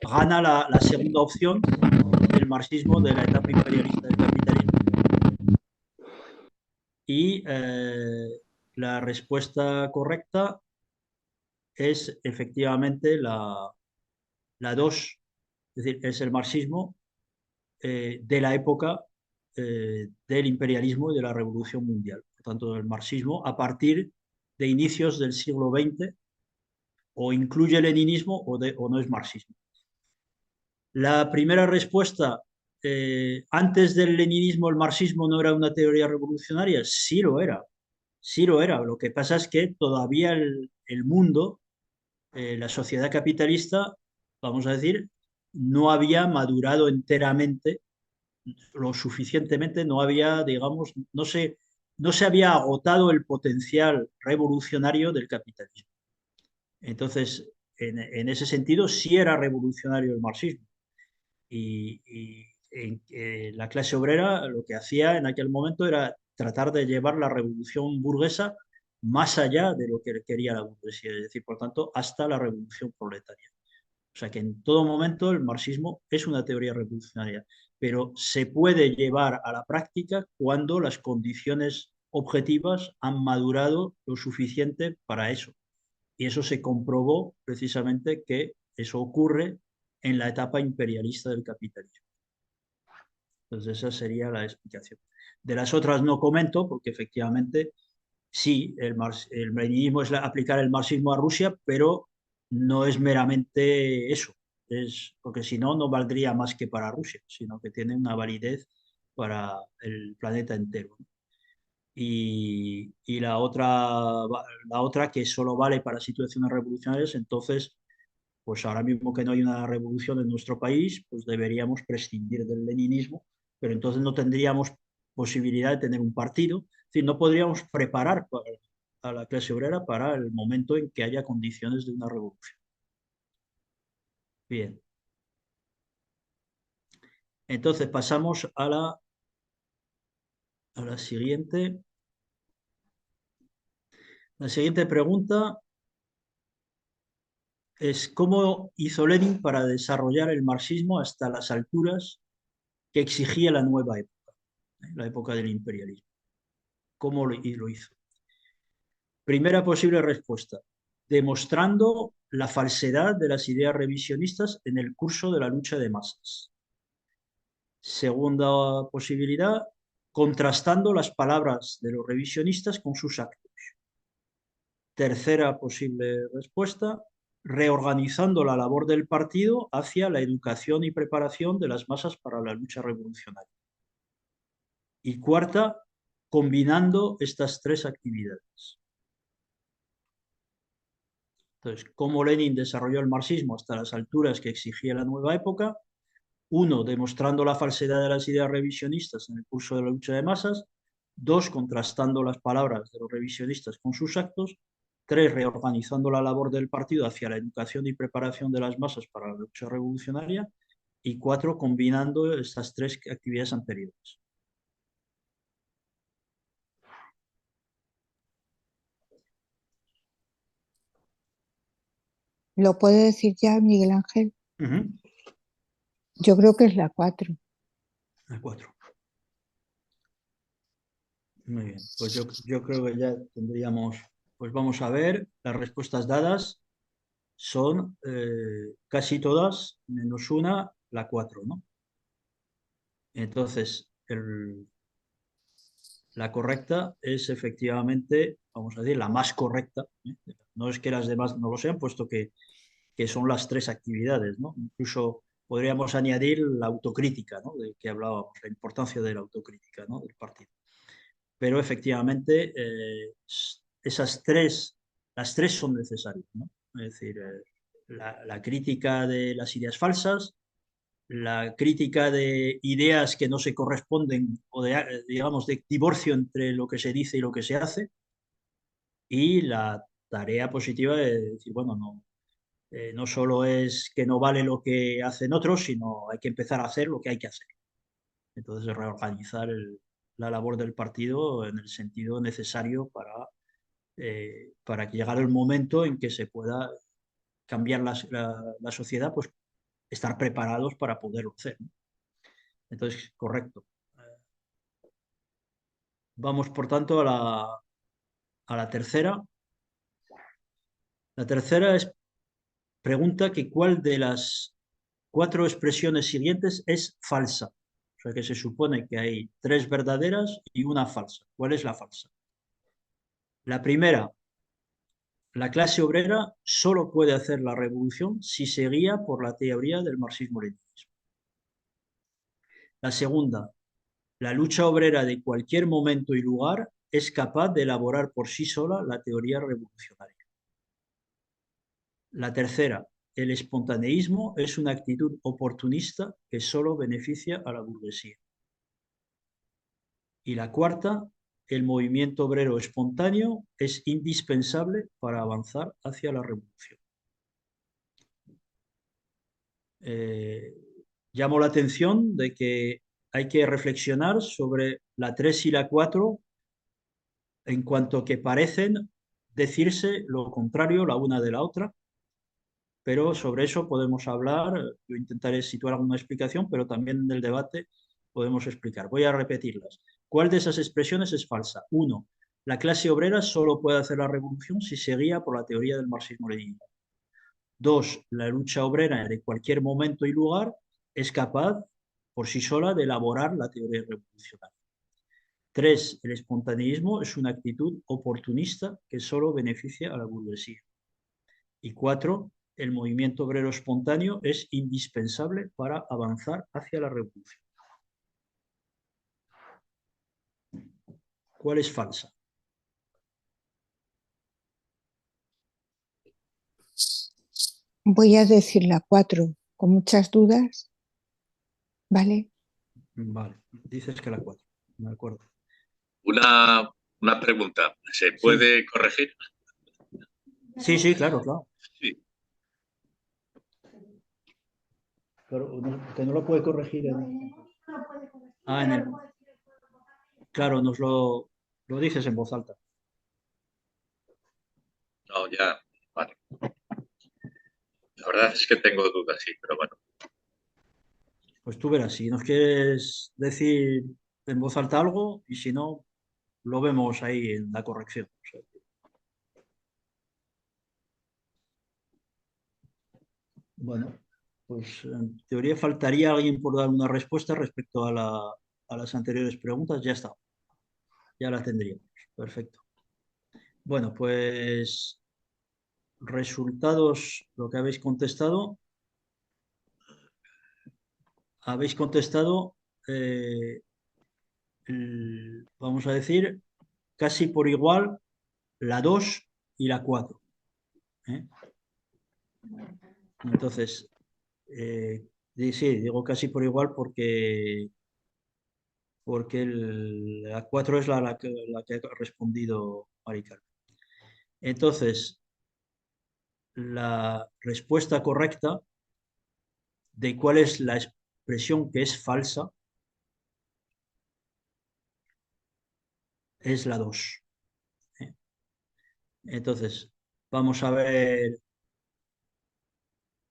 gana la segunda opción del marxismo de la etapa imperialista del capitalismo. Y la respuesta correcta es efectivamente la 2, es decir, es el marxismo de la época del imperialismo y de la revolución mundial. Por tanto, el marxismo a partir de inicios del siglo XX o incluye leninismo o no es marxismo. La primera respuesta, antes del leninismo el marxismo no era una teoría revolucionaria, sí lo era, sí lo era. Lo que pasa es que todavía el mundo, la sociedad capitalista, vamos a decir, no había madurado enteramente lo suficientemente, no había, digamos, no se había agotado el potencial revolucionario del capitalismo. Entonces, en ese sentido, sí era revolucionario el marxismo. La clase obrera lo que hacía en aquel momento era tratar de llevar la revolución burguesa más allá de lo que quería la burguesía, es decir, por tanto, hasta la revolución proletaria. O sea que en todo momento el marxismo es una teoría revolucionaria, pero se puede llevar a la práctica cuando las condiciones objetivas han madurado lo suficiente para eso. Y eso se comprobó precisamente que eso ocurre en la etapa imperialista del capitalismo. Entonces esa sería la explicación. De las otras no comento porque efectivamente sí, el leninismo es aplicar el marxismo a Rusia, pero no es meramente eso. Porque si no, no valdría más que para Rusia, sino que tiene una validez para el planeta entero. Y la otra que solo vale para situaciones revolucionarias, entonces, pues ahora mismo que no hay una revolución en nuestro país, pues deberíamos prescindir del leninismo, pero entonces no tendríamos posibilidad de tener un partido, es decir, no podríamos preparar a la clase obrera para el momento en que haya condiciones de una revolución. Bien, entonces pasamos a la siguiente. La siguiente pregunta es ¿cómo hizo Lenin para desarrollar el marxismo hasta las alturas que exigía la nueva época, la época del imperialismo? ¿Cómo lo hizo? Primera posible respuesta, demostrando la falsedad de las ideas revisionistas en el curso de la lucha de masas. Segunda posibilidad, contrastando las palabras de los revisionistas con sus actos. Tercera posible respuesta, reorganizando la labor del partido hacia la educación y preparación de las masas para la lucha revolucionaria. Y cuarta, combinando estas tres actividades. Entonces, ¿cómo Lenin desarrolló el marxismo hasta las alturas que exigía la nueva época? Uno, demostrando la falsedad de las ideas revisionistas en el curso de la lucha de masas. Dos, contrastando las palabras de los revisionistas con sus actos. Tres, reorganizando la labor del partido hacia la educación y preparación de las masas para la lucha revolucionaria. Y cuatro, combinando estas tres actividades anteriores. ¿Lo puede decir ya, Miguel Ángel? Yo creo que es la 4. La cuatro. Muy bien, pues yo creo que ya tendríamos, pues vamos a ver, las respuestas dadas son casi todas, menos una, la 4, ¿no? Entonces, la correcta es efectivamente vamos a decir, la más correcta, ¿eh? No es que las demás no lo sean, puesto que son las tres actividades, ¿no? Incluso podríamos añadir la autocrítica, ¿no? De que hablábamos, la importancia de la autocrítica, ¿no? Del partido. Pero efectivamente, las tres son necesarias, ¿no? Es decir, la crítica de las ideas falsas, la crítica de ideas que no se corresponden o de, digamos, de divorcio entre lo que se dice y lo que se hace, y la tarea positiva de decir, bueno, no solo es que no vale lo que hacen otros, sino hay que empezar a hacer lo que hay que hacer. Entonces, reorganizar la labor del partido en el sentido necesario para que llegara el momento en que se pueda cambiar la sociedad, pues estar preparados para poderlo hacer, ¿no? Entonces, correcto. Vamos, por tanto, a la tercera. La tercera pregunta que cuál de las 4 expresiones siguientes es falsa. O sea que se supone que hay 3 verdaderas y una falsa. ¿Cuál es la falsa? La primera, la clase obrera solo puede hacer la revolución si se guía por la teoría del marxismo-leninismo. La segunda, la lucha obrera de cualquier momento y lugar es capaz de elaborar por sí sola la teoría revolucionaria. La tercera, el espontaneísmo es una actitud oportunista que solo beneficia a la burguesía. Y la cuarta, el movimiento obrero espontáneo es indispensable para avanzar hacia la revolución. Llamo la atención de que hay que reflexionar sobre la 3 y la 4 en cuanto que parecen decirse lo contrario la una de la otra, pero sobre eso podemos hablar. Yo intentaré situar alguna explicación, pero también en el debate podemos explicar. Voy a repetirlas. ¿Cuál de esas expresiones es falsa? 1. La clase obrera solo puede hacer la revolución si se guía por la teoría del marxismo-leninismo. 2. La lucha obrera de cualquier momento y lugar es capaz por sí sola de elaborar la teoría revolucionaria. 3. El espontaneísmo es una actitud oportunista que solo beneficia a la burguesía. Y 4. El movimiento obrero espontáneo es indispensable para avanzar hacia la revolución. ¿Cuál es falsa? Voy a decir la 4 con muchas dudas, ¿vale? Vale, dices que la 4. Me acuerdo. Una pregunta, ¿se puede corregir? Sí, sí, claro, claro. Sí. Claro, que no lo puede corregir en el... Claro, nos lo dices en voz alta. No, ya, vale. La verdad es que tengo dudas, sí, pero bueno. Pues tú verás, si nos quieres decir en voz alta algo, y si no, lo vemos ahí en la corrección. O sea, bueno, pues en teoría faltaría alguien por dar una respuesta respecto a las anteriores preguntas. Ya está, ya la tendríamos. Perfecto. Bueno, pues resultados, lo que habéis contestado, vamos a decir, casi por igual la 2 y la 4. ¿Eh? Entonces, sí, digo casi por igual porque la 4 es la que ha respondido Mari Carmen. Entonces, la respuesta correcta de cuál es la expresión que es falsa es la 2. ¿Eh? Entonces, vamos a ver,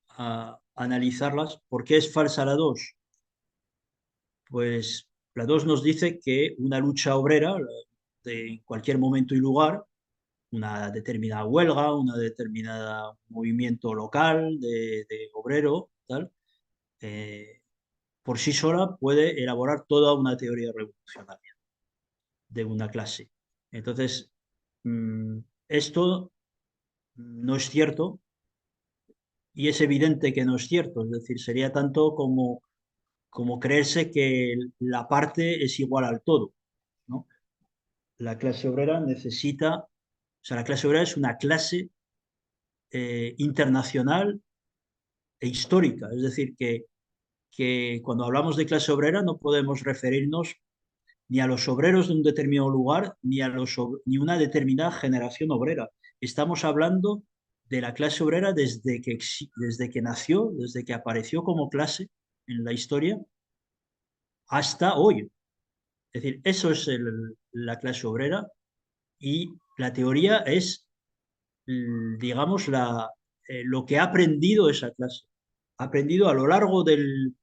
a analizarlas. ¿Por qué es falsa la 2? Pues la 2 nos dice que una lucha obrera de cualquier momento y lugar, una determinada huelga, una determinada movimiento local de obrero, tal, por sí sola puede elaborar toda una teoría revolucionaria de una clase. Entonces, esto no es cierto y es evidente que no es cierto. Es decir, sería tanto como creerse que la parte es igual al todo, ¿no? La clase obrera necesita, o sea, la clase obrera es una clase internacional e histórica. Es decir, que cuando hablamos de clase obrera no podemos referirnos ni a los obreros de un determinado lugar, ni una determinada generación obrera. Estamos hablando de la clase obrera desde que nació, desde que apareció como clase en la historia, hasta hoy. Es decir, eso es la clase obrera y la teoría es, digamos, lo que ha aprendido esa clase. Ha aprendido a lo largo del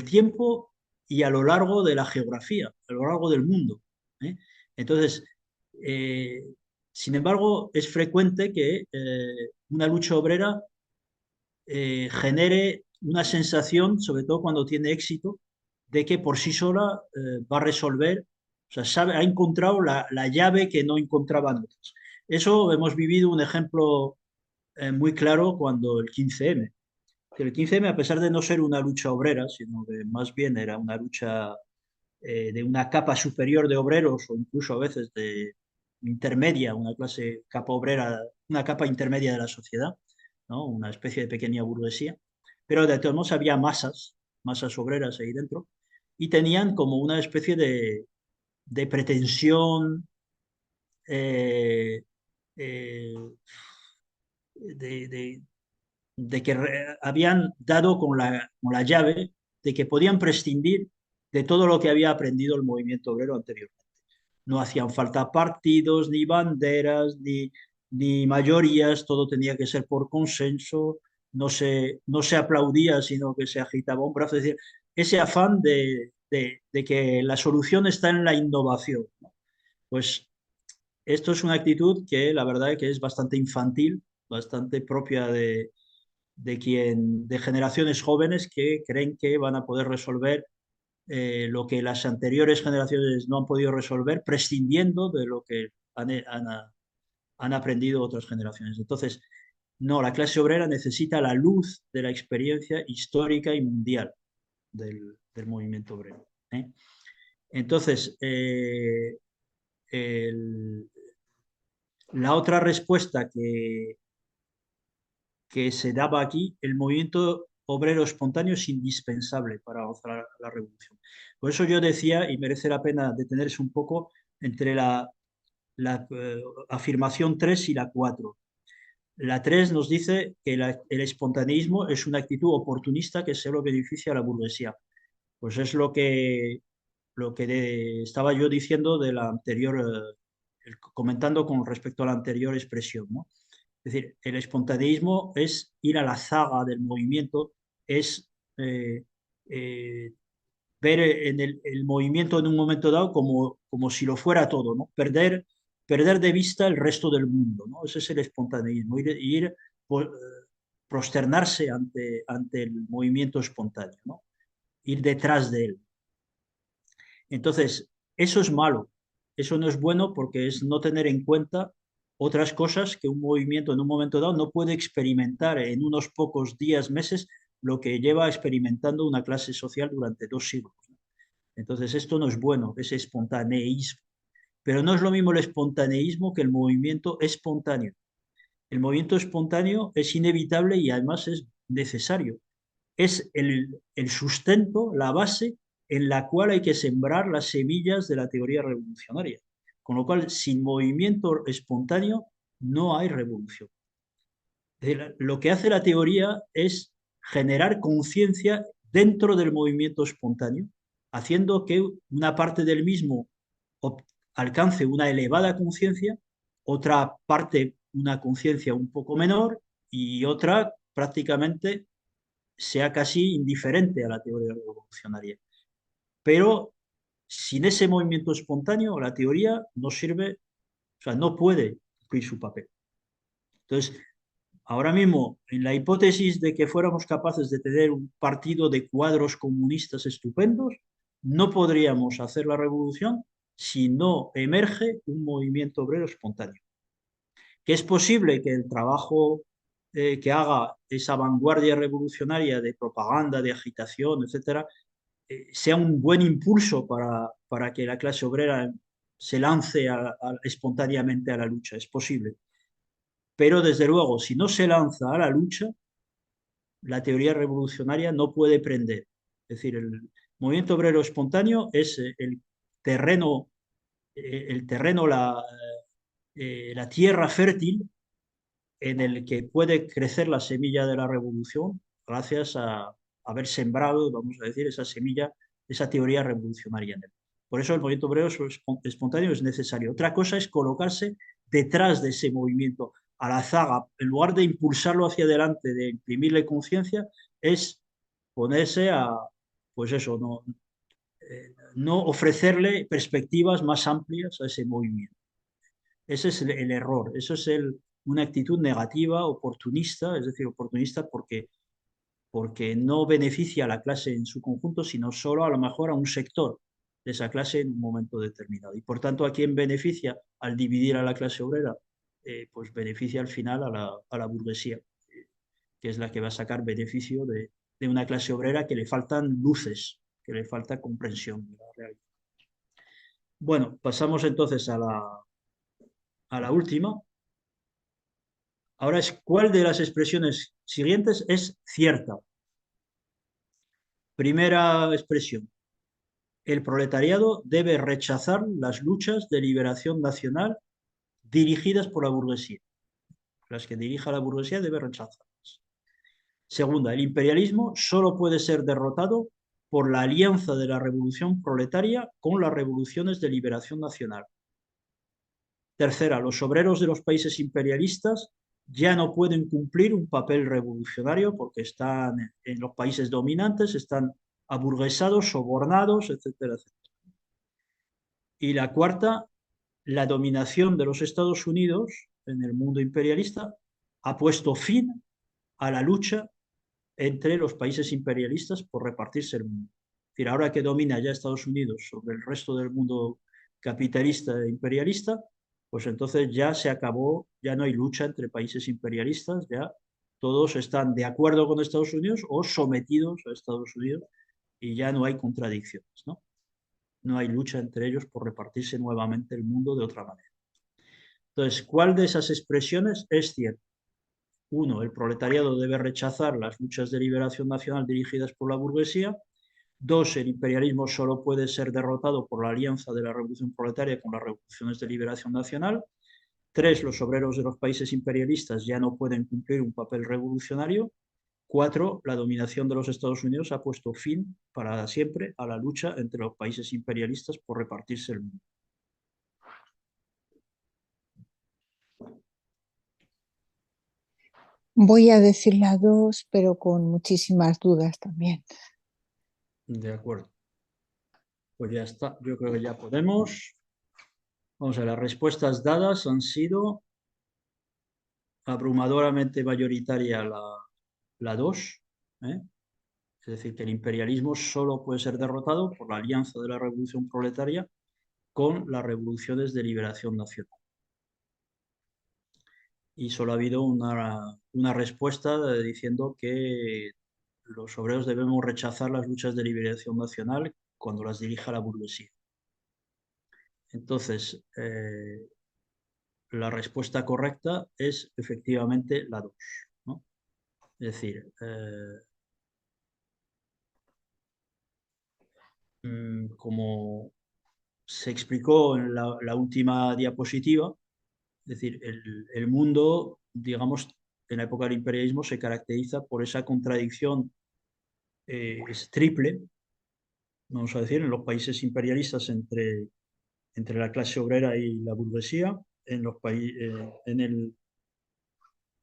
tiempo y a lo largo de la geografía, a lo largo del mundo, ¿eh? Entonces, eh, sin embargo, es frecuente que una lucha obrera genere una sensación, sobre todo cuando tiene éxito, de que por sí sola va a resolver, o sea, ha encontrado la llave que no encontraban otras. Eso hemos vivido un ejemplo muy claro cuando el 15M. El 15M, a pesar de no ser una lucha obrera, sino que más bien era una lucha de una capa superior de obreros o incluso a veces de intermedia, una clase capa obrera, una capa intermedia de la sociedad, ¿no? Una especie de pequeña burguesía, pero de todos modos había masas obreras ahí dentro y tenían como una especie de pretensión eh, eh, de, de, de que habían dado con la llave de que podían prescindir de todo lo que había aprendido el movimiento obrero anteriormente. No hacían falta partidos, ni banderas, ni mayorías, todo tenía que ser por consenso, no se aplaudía, sino que se agitaba un brazo. Es decir, ese afán de que la solución está en la innovación, ¿no? Pues esto es una actitud que la verdad es que es bastante infantil, bastante propia de generaciones jóvenes que creen que van a poder resolver lo que las anteriores generaciones no han podido resolver, prescindiendo de lo que han aprendido otras generaciones. Entonces, no, la clase obrera necesita la luz de la experiencia histórica y mundial del movimiento obrero, ¿eh? Entonces, la otra respuesta que se daba aquí, el movimiento obrero espontáneo es indispensable para avanzar la revolución. Por eso yo decía, y merece la pena detenerse un poco, entre la afirmación 3 y la 4. La 3 nos dice que el espontaneísmo es una actitud oportunista que solo beneficia a la burguesía. Pues es lo que estaba yo diciendo de la anterior, comentando con respecto a la anterior expresión, ¿no? Es decir, el espontaneísmo es ir a la zaga del movimiento, es eh, eh, ver en el movimiento en un momento dado como si lo fuera todo, ¿no? Perder de vista el resto del mundo, ¿no? Ese es el espontaneísmo, ir prosternarse ante el movimiento espontáneo, ¿no? Ir detrás de él. Entonces, eso es malo, eso no es bueno porque es no tener en cuenta otras cosas que un movimiento en un momento dado no puede experimentar en unos pocos días, meses, lo que lleva experimentando una clase social durante 2 siglos. Entonces, esto no es bueno, es espontaneísmo. Pero no es lo mismo el espontaneísmo que el movimiento espontáneo. El movimiento espontáneo es inevitable y además es necesario. Es el sustento, la base en la cual hay que sembrar las semillas de la teoría revolucionaria. Con lo cual, sin movimiento espontáneo no hay revolución. Lo que hace la teoría es generar conciencia dentro del movimiento espontáneo, haciendo que una parte del mismo alcance una elevada conciencia, otra parte una conciencia un poco menor y otra prácticamente sea casi indiferente a la teoría revolucionaria. Pero sin ese movimiento espontáneo, la teoría no sirve, o sea, no puede cumplir su papel. Entonces, ahora mismo, en la hipótesis de que fuéramos capaces de tener un partido de cuadros comunistas estupendos, no podríamos hacer la revolución si no emerge un movimiento obrero espontáneo. Que es posible que el trabajo que haga esa vanguardia revolucionaria de propaganda, de agitación, etcétera, sea un buen impulso para que la clase obrera se lance espontáneamente a la lucha. Es posible. Pero desde luego, si no se lanza a la lucha, la teoría revolucionaria no puede prender. Es decir, el movimiento obrero espontáneo es el terreno, la tierra fértil en el que puede crecer la semilla de la revolución gracias a haber sembrado, vamos a decir, esa semilla, esa teoría revolucionaria en él. Por eso el movimiento obrero espontáneo es necesario. Otra cosa es colocarse detrás de ese movimiento, a la zaga, en lugar de impulsarlo hacia adelante, de imprimirle conciencia, es ponerse a, pues eso, no ofrecerle perspectivas más amplias a ese movimiento. Ese es el error, eso es una actitud negativa, oportunista, es decir, oportunista porque no beneficia a la clase en su conjunto, sino solo a lo mejor a un sector de esa clase en un momento determinado. Y por tanto, ¿a quién beneficia al dividir a la clase obrera? Pues beneficia al final a la burguesía, que es la que va a sacar beneficio de una clase obrera que le faltan luces, que le falta comprensión de la realidad. Bueno, pasamos entonces a la última. Ahora es cuál de las expresiones siguientes es cierta. Primera expresión. El proletariado debe rechazar las luchas de liberación nacional dirigidas por la burguesía. Las que dirija la burguesía debe rechazarlas. Segunda, el imperialismo solo puede ser derrotado por la alianza de la revolución proletaria con las revoluciones de liberación nacional. Tercera, los obreros de los países imperialistas ya no pueden cumplir un papel revolucionario porque están en los países dominantes, están aburguesados, sobornados, etcétera, etcétera. Y la cuarta, la dominación de los Estados Unidos en el mundo imperialista ha puesto fin a la lucha entre los países imperialistas por repartirse el mundo. Es decir, ahora que domina ya Estados Unidos sobre el resto del mundo capitalista e imperialista, pues entonces ya se acabó, ya no hay lucha entre países imperialistas, ya todos están de acuerdo con Estados Unidos o sometidos a Estados Unidos y ya no hay contradicciones, ¿no? No hay lucha entre ellos por repartirse nuevamente el mundo de otra manera. Entonces, ¿cuál de esas expresiones es cierto? Uno, el proletariado debe rechazar las luchas de liberación nacional dirigidas por la burguesía. Dos, el imperialismo solo puede ser derrotado por la alianza de la revolución proletaria con las revoluciones de liberación nacional. Tres, los obreros de los países imperialistas ya no pueden cumplir un papel revolucionario. Cuatro, la dominación de los Estados Unidos ha puesto fin para siempre a la lucha entre los países imperialistas por repartirse el mundo. Voy a decir las dos, pero con muchísimas dudas también. De acuerdo. Pues ya está. Yo creo que ya podemos. Vamos a ver, las respuestas dadas han sido abrumadoramente mayoritaria la 2, ¿eh? Es decir, que el imperialismo solo puede ser derrotado por la alianza de la revolución proletaria con las revoluciones de liberación nacional. Y solo ha habido una respuesta diciendo que los obreros debemos rechazar las luchas de liberación nacional cuando las dirija la burguesía. Entonces, la respuesta correcta es efectivamente la 2, ¿no? Es decir, como se explicó en la última diapositiva, es decir, el mundo, digamos, en la época del imperialismo se caracteriza por esa contradicción es triple, vamos a decir, en los países imperialistas entre la clase obrera y la burguesía,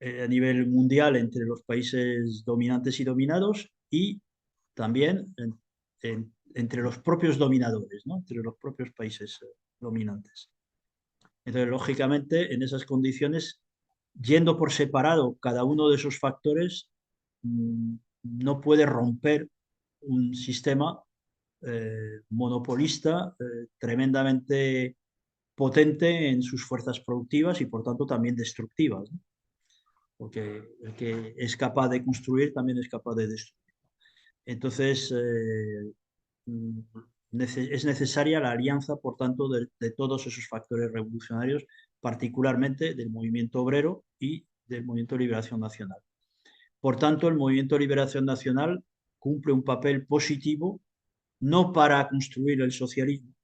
a nivel mundial entre los países dominantes y dominados y también entre los propios dominadores, ¿no? Entre los propios países dominantes. Entonces, lógicamente, en esas condiciones, yendo por separado cada uno de esos factores, no puede romper un sistema monopolista, tremendamente potente en sus fuerzas productivas y por tanto también destructivas, ¿no? Porque el que es capaz de construir también es capaz de destruir. Entonces, es necesaria la alianza, por tanto, de todos esos factores revolucionarios, particularmente del movimiento obrero y del movimiento de liberación nacional. Por tanto, el movimiento de liberación nacional cumple un papel positivo, no para construir el socialismo,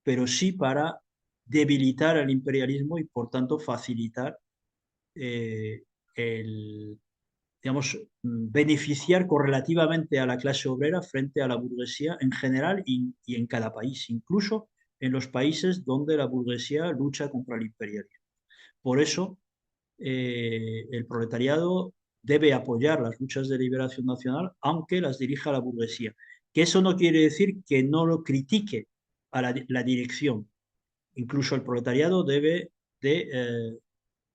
pero sí para debilitar el imperialismo y, por tanto, facilitar digamos, beneficiar correlativamente a la clase obrera frente a la burguesía en general y en cada país, incluso en los países donde la burguesía lucha contra el imperialismo. Por eso, el proletariado debe apoyar las luchas de liberación nacional, aunque las dirija la burguesía. Que eso no quiere decir que no lo critique a la dirección. Incluso el proletariado debe de,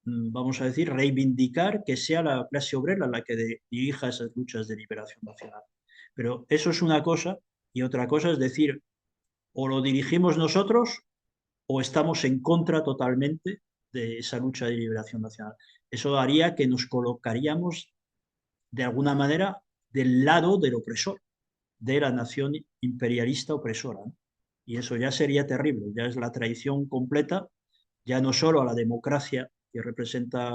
vamos a decir, reivindicar que sea la clase obrera la que dirija esas luchas de liberación nacional. Pero eso es una cosa, y otra cosa es decir, o lo dirigimos nosotros o estamos en contra totalmente de esa lucha de liberación nacional. Eso haría que nos colocaríamos de alguna manera del lado del opresor, de la nación imperialista opresora, ¿no? Y eso ya sería terrible, ya es la traición completa, ya no solo a la democracia que representa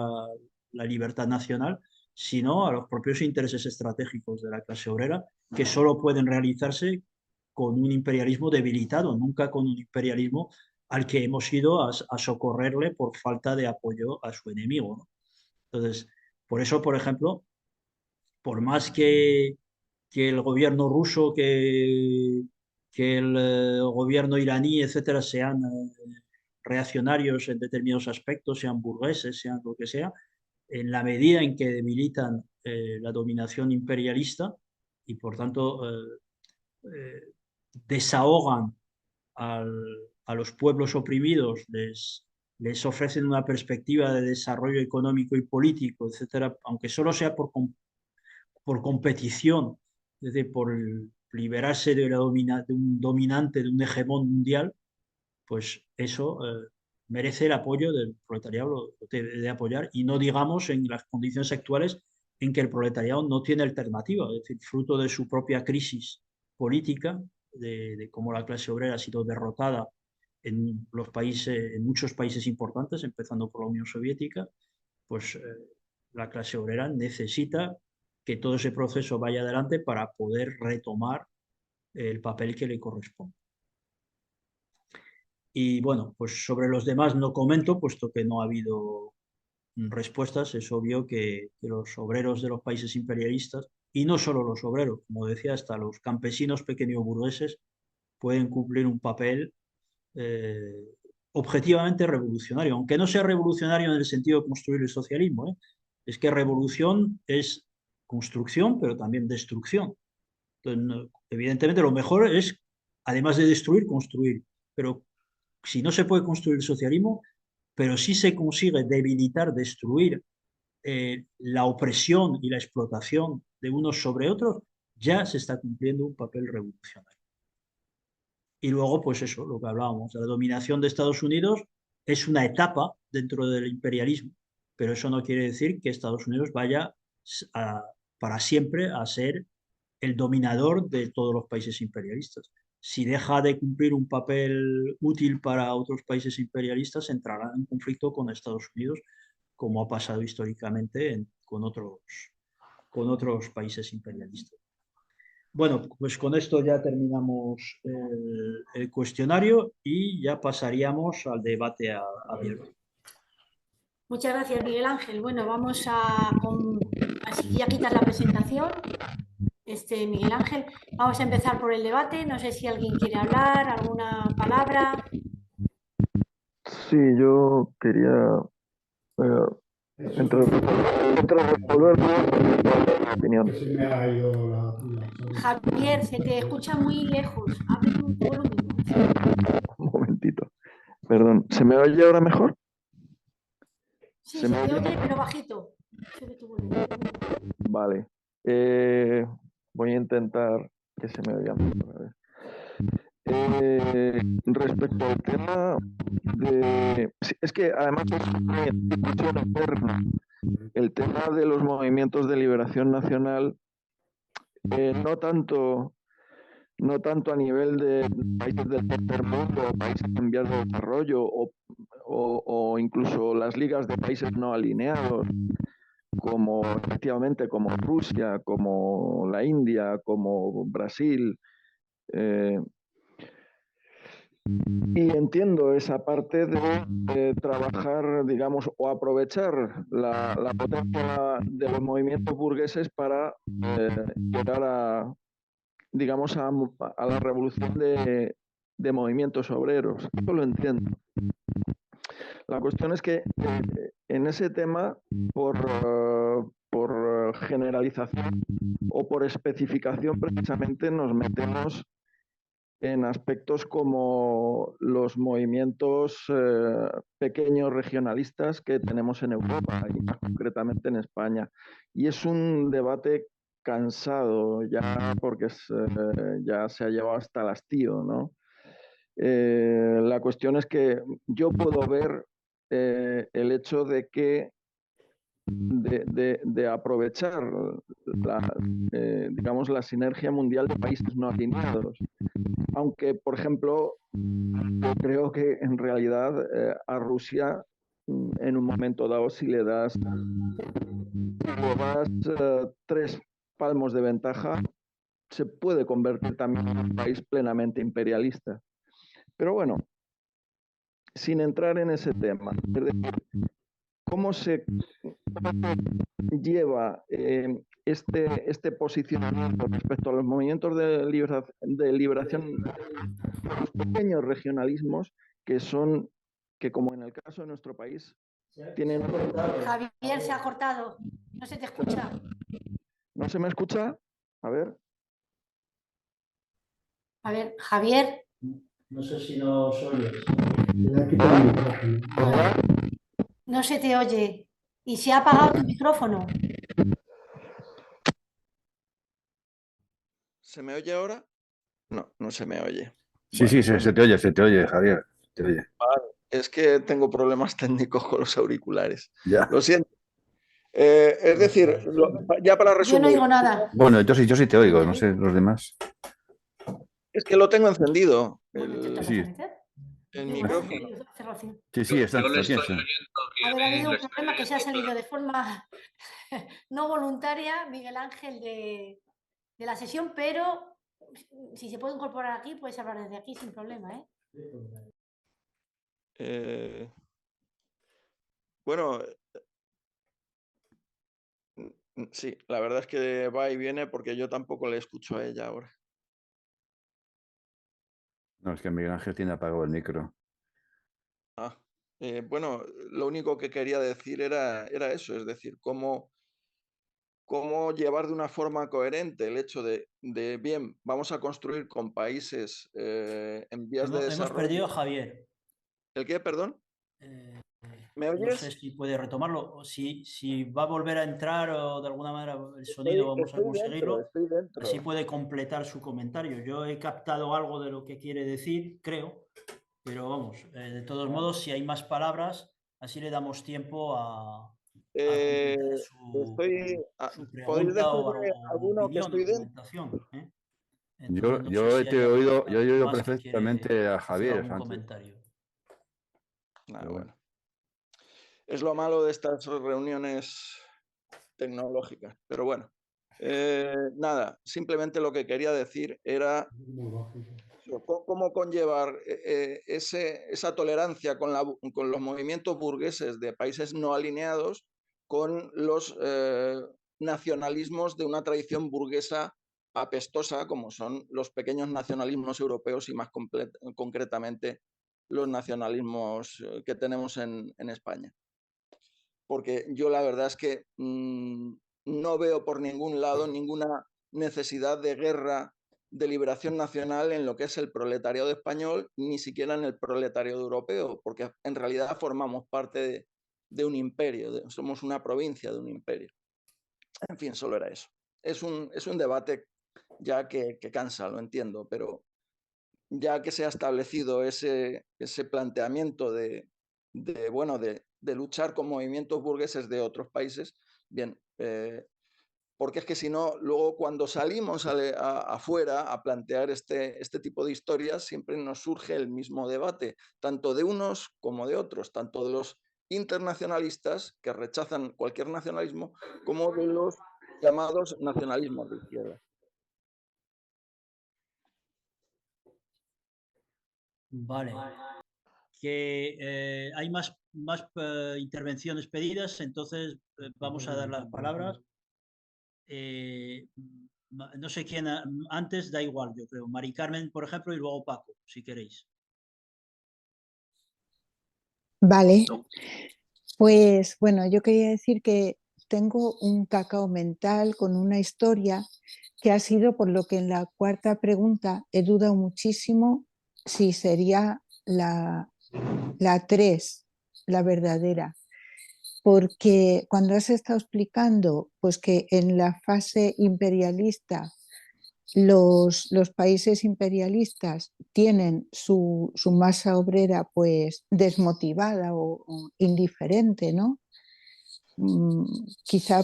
la libertad nacional, sino a los propios intereses estratégicos de la clase obrera, que solo pueden realizarse con un imperialismo debilitado, nunca con un imperialismo al que hemos ido a socorrerle por falta de apoyo a su enemigo, ¿no? Entonces, por eso, por ejemplo, por más que el gobierno ruso, que el gobierno iraní, etcétera, sean reaccionarios en determinados aspectos, sean burgueses, sean lo que sea, en la medida en que debilitan la dominación imperialista y por tanto desahogan a los pueblos oprimidos, les ofrecen una perspectiva de desarrollo económico y político, etcétera, aunque solo sea por competición, es decir, por liberarse de un dominante, de un hegemón mundial, pues eso merece el apoyo del proletariado, lo debe de apoyar, y no digamos en las condiciones actuales en que el proletariado no tiene alternativa, es decir, fruto de su propia crisis política, de cómo la clase obrera ha sido derrotada en los países, en muchos países importantes, empezando por la Unión Soviética, pues la clase obrera necesita que todo ese proceso vaya adelante para poder retomar el papel que le corresponde. Y bueno, pues sobre los demás no comento, puesto que no ha habido respuestas. Es obvio que los obreros de los países imperialistas, y no solo los obreros, como decía, hasta los campesinos pequeños burgueses, pueden cumplir un papel eh, objetivamente revolucionario, aunque no sea revolucionario en el sentido de construir el socialismo, ¿eh? Es que revolución es construcción, pero también destrucción. Entonces, evidentemente lo mejor es, además de destruir, construir. Pero si no se puede construir el socialismo, pero sí se consigue debilitar, destruir la opresión y la explotación de unos sobre otros, ya se está cumpliendo un papel revolucionario. Y luego, pues eso, lo que hablábamos, la dominación de Estados Unidos es una etapa dentro del imperialismo, pero eso no quiere decir que Estados Unidos vaya para siempre a ser el dominador de todos los países imperialistas. Si deja de cumplir un papel útil para otros países imperialistas, entrará en conflicto con Estados Unidos, como ha pasado históricamente con otros países imperialistas. Bueno, pues con esto ya terminamos el cuestionario y ya pasaríamos al debate abierto. Muchas gracias, Miguel Ángel. Bueno, vamos así ya quitas la presentación. Miguel Ángel, vamos a empezar por el debate. No sé si alguien quiere hablar, alguna palabra. Sí, yo quería resolver mi opinión. Javier, se te escucha muy lejos. Abre tu volumen. Un momentito. Perdón, ¿se me oye ahora mejor? Sí, se te oye, pero bajito. Sube tu volumen. Vale. Voy a intentar que se me oiga mejor. A ver. Respecto al tema de... sí, es que además es una discusión eterna. El tema de los movimientos de liberación nacional, no tanto a nivel de países del tercer mundo, países en vías de desarrollo o incluso las ligas de países no alineados, como efectivamente como Rusia, como la India, como Brasil. Y entiendo esa parte de trabajar, digamos, o aprovechar la potencia de los movimientos burgueses para llegar a, digamos, a la revolución de movimientos obreros. Eso lo entiendo. La cuestión es que en ese tema, por generalización o por especificación, precisamente nos metemos en aspectos como los movimientos pequeños regionalistas que tenemos en Europa y más concretamente en España. Y es un debate cansado ya porque ya se ha llevado hasta el hastío, ¿no? La cuestión es que yo puedo ver el hecho de que de aprovechar digamos, la sinergia mundial de países no alineados. Aunque, por ejemplo, yo creo que en realidad a Rusia, en un momento dado, si le das 3 palmos de ventaja, se puede convertir también en un país plenamente imperialista. Pero bueno, sin entrar en ese tema, es decir, ¿cómo se lleva este posicionamiento respecto a los movimientos de liberación, los pequeños regionalismos que como en el caso de nuestro país, tienen... Javier, se ha cortado. No se te escucha. ¿No se me escucha? A ver. A ver, Javier. No sé si nos oyes. No se te oye. Y se ha apagado tu micrófono. ¿Se me oye ahora? No, no se me oye. Sí, Bueno, sí, se te oye, Javier. Se te oye. vale. Es que tengo problemas técnicos con los auriculares. Ya. Lo siento. Es decir, ya para Yo no resumir, oigo nada. Bueno, yo sí te oigo, no sé, los demás. es que lo tengo encendido, Bueno, ¿te vas Sí. a meter? el Yo micrófono. cerro así. Sí, sí, Yo le lo estoy tienes. oyendo A ver, ha bien y habido le un estoy problema que se ha oyendo, salido de forma no voluntaria, Miguel Ángel, de la sesión, pero si se puede incorporar aquí, puedes hablar desde aquí sin problema, ¿eh? Bueno, sí, la verdad es que va y viene porque yo tampoco le escucho a ella ahora. No, es que Miguel Ángel tiene apagado el micro. Bueno, lo único que quería decir era eso, es decir, cómo llevar de una forma coherente el hecho de bien, vamos a construir con países en vías de Hemos desarrollo. perdido a Javier. ¿El qué, perdón? ¿Me oyes? No sé si puede retomarlo o si va a volver a entrar o de alguna manera el sonido vamos a conseguirlo. Estoy dentro. Así puede completar su comentario. Yo he captado algo de lo que quiere decir, creo, pero vamos, de todos modos, si hay más palabras, así le damos tiempo a completar su ¿Podéis pregunta decirme o alguno que opinión o estoy dentro? argumentación. Entonces, no sé Yo si te hay he alguien oído más que quiere perfectamente a hacer Javier algún Sánchez. comentario. Pero bueno. Es lo malo de estas reuniones tecnológicas, pero bueno. Nada, simplemente lo que quería decir era cómo conllevar esa tolerancia con los movimientos burgueses de países no alineados con los nacionalismos de una tradición burguesa apestosa, como son los pequeños nacionalismos europeos y más concretamente los nacionalismos que tenemos en España. Porque yo la verdad es que no veo por ningún lado ninguna necesidad de guerra de liberación nacional en lo que es el proletariado español, ni siquiera en el proletariado europeo, porque en realidad formamos parte de un imperio, somos una provincia de un imperio. En fin, solo era eso. Es un debate ya que cansa, lo entiendo, pero ya que se ha establecido ese planteamiento de luchar con movimientos burgueses de otros países, bien, porque es que si no, luego cuando salimos afuera a plantear este tipo de historias, siempre nos surge el mismo debate, tanto de unos como de otros, tanto de los internacionalistas que rechazan cualquier nacionalismo, como de los llamados nacionalismos de izquierda. Vale. Que hay más intervenciones pedidas, entonces vamos a dar las palabras. No sé quién antes, da igual, yo creo. Mari Carmen, por ejemplo, y luego Paco, si queréis. Vale, pues bueno, yo quería decir que tengo un cacao mental con una historia que ha sido por lo que en la cuarta pregunta he dudado muchísimo si sería la 3, la verdadera, porque cuando has estado explicando pues que en la fase imperialista los países imperialistas tienen su masa obrera pues desmotivada o indiferente, ¿no? Quizá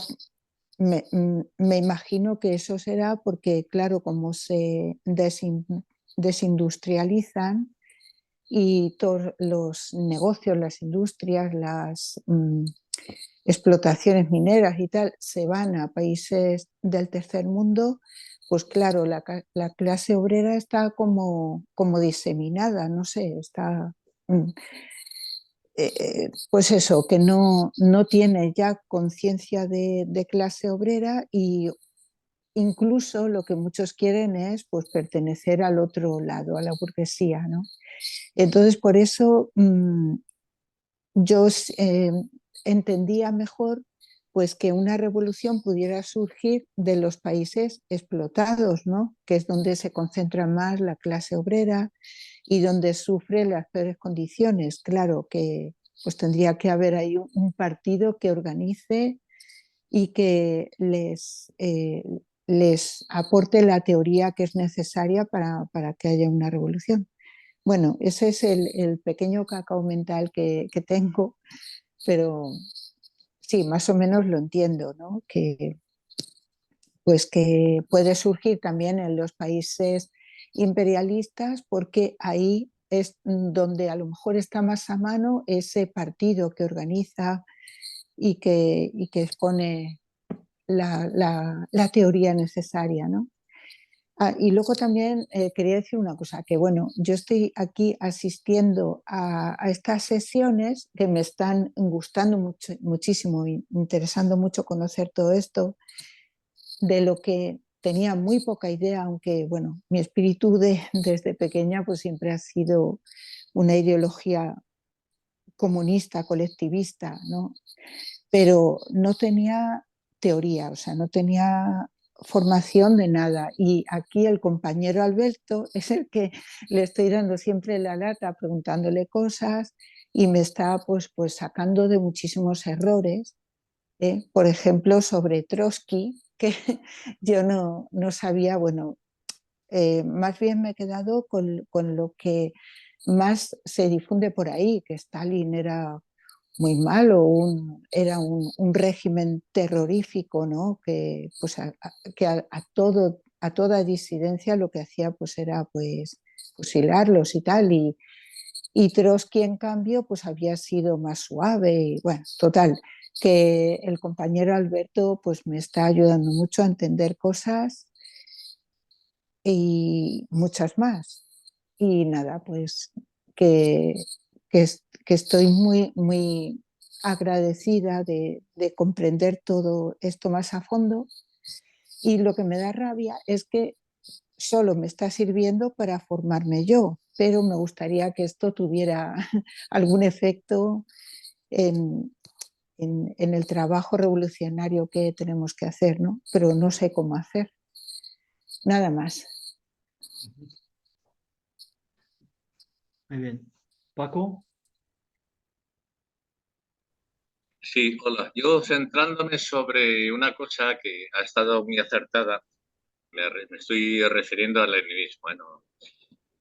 me imagino que eso será porque, claro, como se desindustrializan y todos los negocios, las industrias, las explotaciones mineras y tal se van a países del tercer mundo, pues claro, la clase obrera está como diseminada, no sé, está... pues eso, que no tiene ya conciencia de clase obrera y incluso lo que muchos quieren es pues pertenecer al otro lado, a la burguesía, ¿no? Entonces, por eso yo entendía mejor pues que una revolución pudiera surgir de los países explotados, ¿no? Que es donde se concentra más la clase obrera y donde sufre las peores condiciones. Claro que pues tendría que haber ahí un partido que organice y que les aporte la teoría que es necesaria para que haya una revolución. Bueno, ese es el pequeño cacao mental que tengo, pero sí, más o menos lo entiendo, ¿no? Pues que puede surgir también en los países imperialistas porque ahí es donde a lo mejor está más a mano ese partido que organiza y que expone la teoría necesaria, ¿no? Y luego también quería decir una cosa, que bueno, yo estoy aquí asistiendo a estas sesiones que me están gustando muchísimo y interesando mucho conocer todo esto, de lo que tenía muy poca idea, aunque bueno, mi espíritu desde pequeña pues siempre ha sido una ideología comunista, colectivista, ¿no? Pero no tenía teoría, o sea, no tenía formación de nada. Y aquí el compañero Alberto es el que le estoy dando siempre la lata, preguntándole cosas y me está pues sacando de muchísimos errores. Por ejemplo, sobre Trotsky, que yo no sabía, bueno, más bien me he quedado con lo que más se difunde por ahí, que Stalin era muy malo, era un régimen terrorífico, ¿no? Que, pues a toda disidencia lo que hacía pues era pues fusilarlos y tal, y Trotsky en cambio pues había sido más suave y bueno, total, que el compañero Alberto pues me está ayudando mucho a entender cosas y muchas más. Y nada, pues que, que estoy muy agradecida de comprender todo esto más a fondo. Y lo que me da rabia es que solo me está sirviendo para formarme yo, pero me gustaría que esto tuviera algún efecto en el trabajo revolucionario que tenemos que hacer, ¿no? Pero no sé cómo hacer. Nada más. Muy bien. Paco. Sí, hola. Yo centrándome sobre una cosa que ha estado muy acertada, me estoy refiriendo al leninismo. Bueno,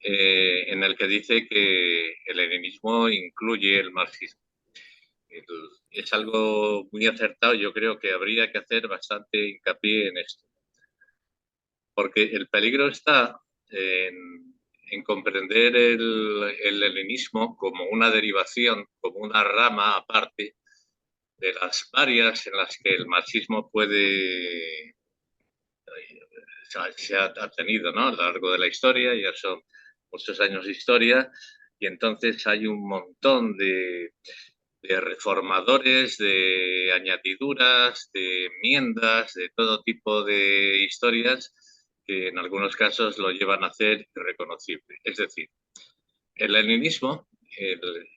en el que dice que el leninismo incluye el marxismo. Es algo muy acertado, yo creo que habría que hacer bastante hincapié en esto. Porque el peligro está en comprender el leninismo como una derivación, como una rama aparte de las varias en las que el marxismo se ha tenido, ¿no? A lo largo de la historia, ya son muchos años de historia, y entonces hay un montón de reformadores, de añadiduras, de enmiendas, de todo tipo de historias que en algunos casos lo llevan a hacer irreconocible. Es decir, el leninismo,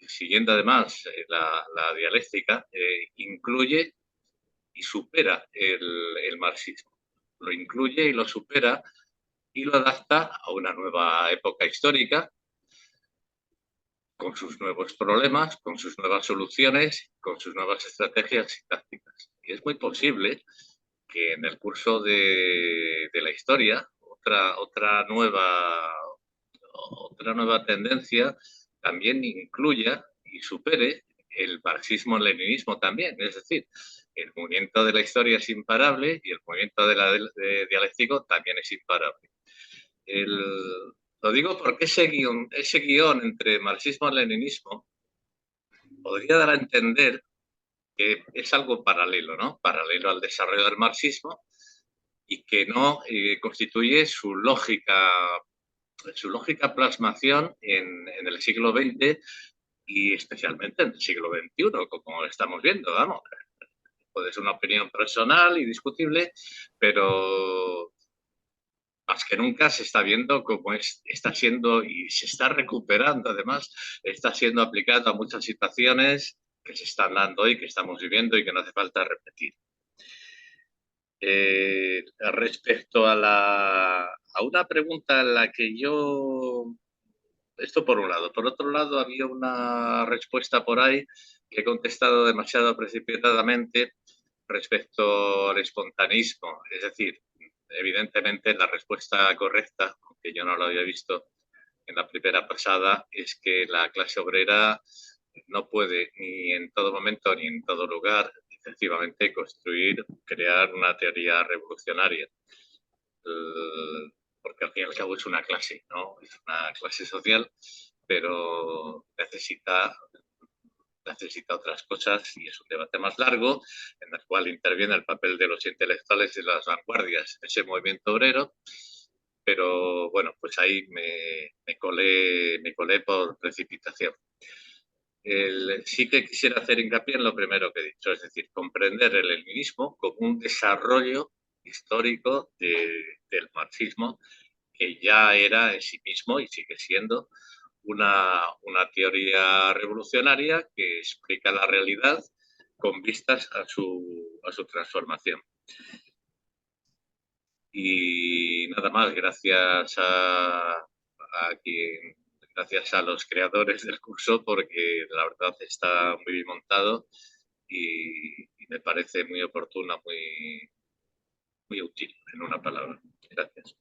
siguiendo además la dialéctica, incluye y supera el marxismo. Lo incluye y lo supera y lo adapta a una nueva época histórica, con sus nuevos problemas, con sus nuevas soluciones, con sus nuevas estrategias y tácticas. Y es muy posible que en el curso de la historia otra nueva tendencia también incluya y supere el marxismo-leninismo también. Es decir, el movimiento de la historia es imparable y el movimiento dialéctico también es imparable. Lo digo porque ese guión entre marxismo y leninismo podría dar a entender que es algo paralelo, ¿no? Paralelo al desarrollo del marxismo y que no constituye su lógica plasmación en el siglo XX y especialmente en el siglo XXI, como estamos viendo, vamos. Puede ser una opinión personal y discutible, pero más que nunca se está viendo cómo está siendo y se está recuperando, además, está siendo aplicado a muchas situaciones que se están dando hoy, que estamos viviendo y que no hace falta repetir. Respecto a una pregunta en la que yo... Esto por un lado. Por otro lado, había una respuesta por ahí que he contestado demasiado precipitadamente respecto al espontaneismo. Es decir, evidentemente la respuesta correcta, aunque yo no lo había visto en la primera pasada, es que la clase obrera no puede ni en todo momento ni en todo lugar efectivamente crear una teoría revolucionaria. Porque al fin y al cabo es una clase, ¿no? Es una clase social, pero necesita otras cosas y es un debate más largo en el cual interviene el papel de los intelectuales y las vanguardias, ese movimiento obrero, pero bueno, pues ahí me colé por precipitación. Sí que quisiera hacer hincapié en lo primero que he dicho, es decir, comprender el leninismo como un desarrollo histórico del marxismo que ya era en sí mismo y sigue siendo una teoría revolucionaria que explica la realidad con vistas a su transformación. Y nada más, gracias gracias a los creadores del curso, porque la verdad está muy bien montado y me parece muy oportuna, muy útil, en una palabra. Gracias.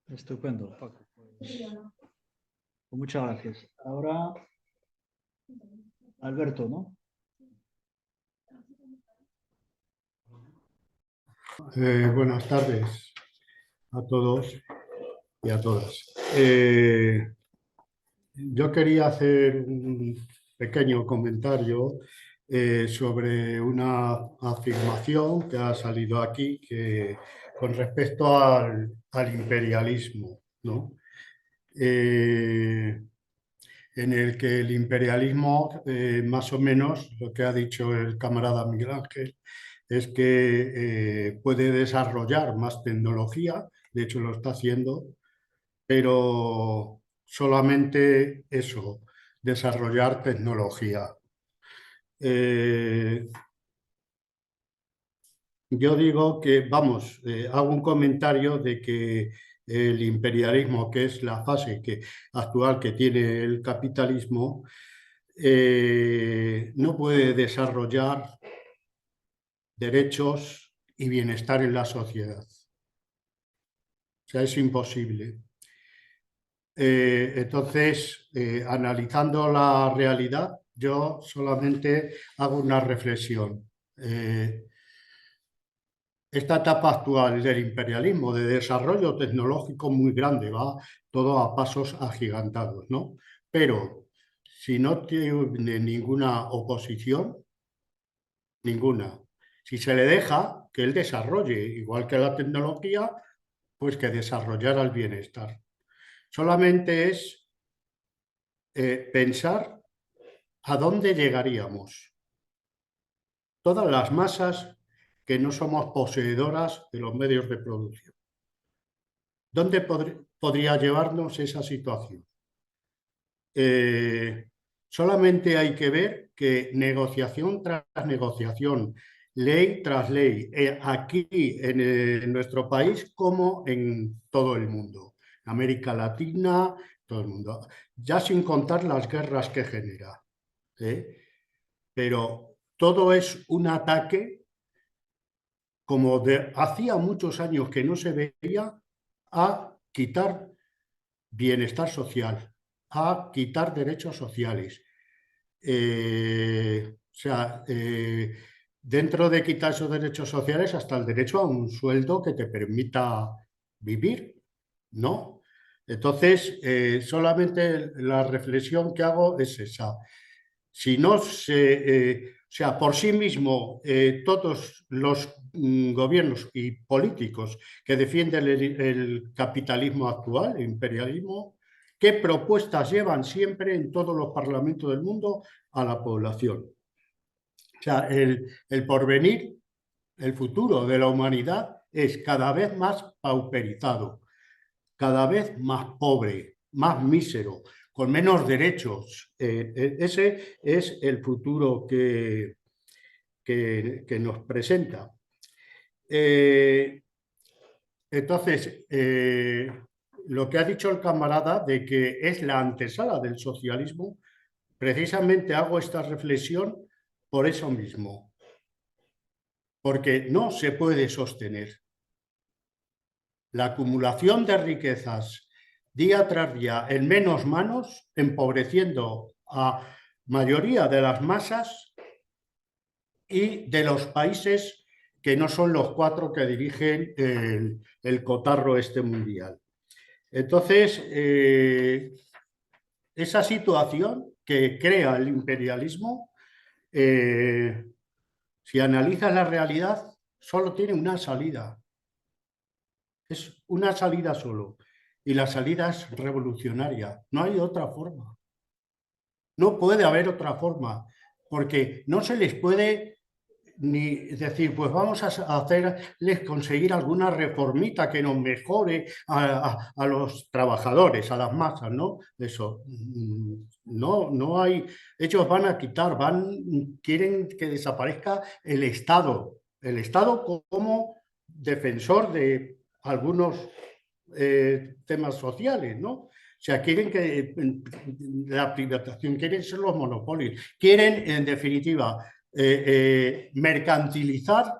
Estupendo, Paco. Pues muchas gracias. Ahora, Alberto, ¿no? Buenas tardes a todos y a todas. Yo quería hacer un pequeño comentario sobre una afirmación que ha salido aquí con respecto al imperialismo, ¿no? En el que el imperialismo, más o menos, lo que ha dicho el camarada Miguel Ángel, es que puede desarrollar más tecnología, de hecho lo está haciendo, pero solamente eso, desarrollar tecnología. Yo digo que, vamos, hago un comentario de que el imperialismo, que es la fase actual que tiene el capitalismo, no puede desarrollar derechos y bienestar en la sociedad. O sea, es imposible. Entonces, analizando la realidad, yo solamente hago una reflexión. Esta etapa actual del imperialismo, de desarrollo tecnológico muy grande, va todo a pasos agigantados, ¿no? Pero si no tiene ninguna oposición, ninguna. Si se le deja que él desarrolle, igual que la tecnología, pues que desarrollara el bienestar. Solamente es pensar a dónde llegaríamos. Todas las masas que no somos poseedoras de los medios de producción. ¿Dónde podría llevarnos esa situación? Solamente hay que ver que negociación tras negociación, ley tras ley, aquí en nuestro país como en todo el mundo, América Latina, todo el mundo, ya sin contar las guerras que genera. Pero todo es un ataque, como hacía muchos años que no se veía, a quitar bienestar social, a quitar derechos sociales. Dentro de quitar esos derechos sociales, hasta el derecho a un sueldo que te permita vivir, ¿no? Entonces, solamente la reflexión que hago es esa. Si no se, por sí mismo, todos los gobiernos y políticos que defienden el capitalismo actual, el imperialismo, ¿qué propuestas llevan siempre en todos los parlamentos del mundo a la población? O sea, el porvenir, el futuro de la humanidad es cada vez más pauperizado, cada vez más pobre, más mísero, con menos derechos. Ese es el futuro que nos presenta. Entonces, lo que ha dicho el camarada de que es la antesala del socialismo, precisamente hago esta reflexión por eso mismo, porque no se puede sostener la acumulación de riquezas día tras día en menos manos, empobreciendo a mayoría de las masas y de los países que no son los 4 que dirigen el cotarro este mundial. Entonces, esa situación que crea el imperialismo, si analizas la realidad, solo tiene una salida. Es una salida solo. Y la salida es revolucionaria. No hay otra forma. No puede haber otra forma. Porque no se les puede ni decir, pues vamos a hacerles conseguir alguna reformita que nos mejore a los trabajadores, a las masas, ¿no? Eso. No hay. Ellos van a quitar, quieren que desaparezca el Estado. El Estado como defensor de algunos temas sociales, ¿no? O sea, quieren que la privatización, quieren ser los monopolios, quieren, en definitiva, mercantilizar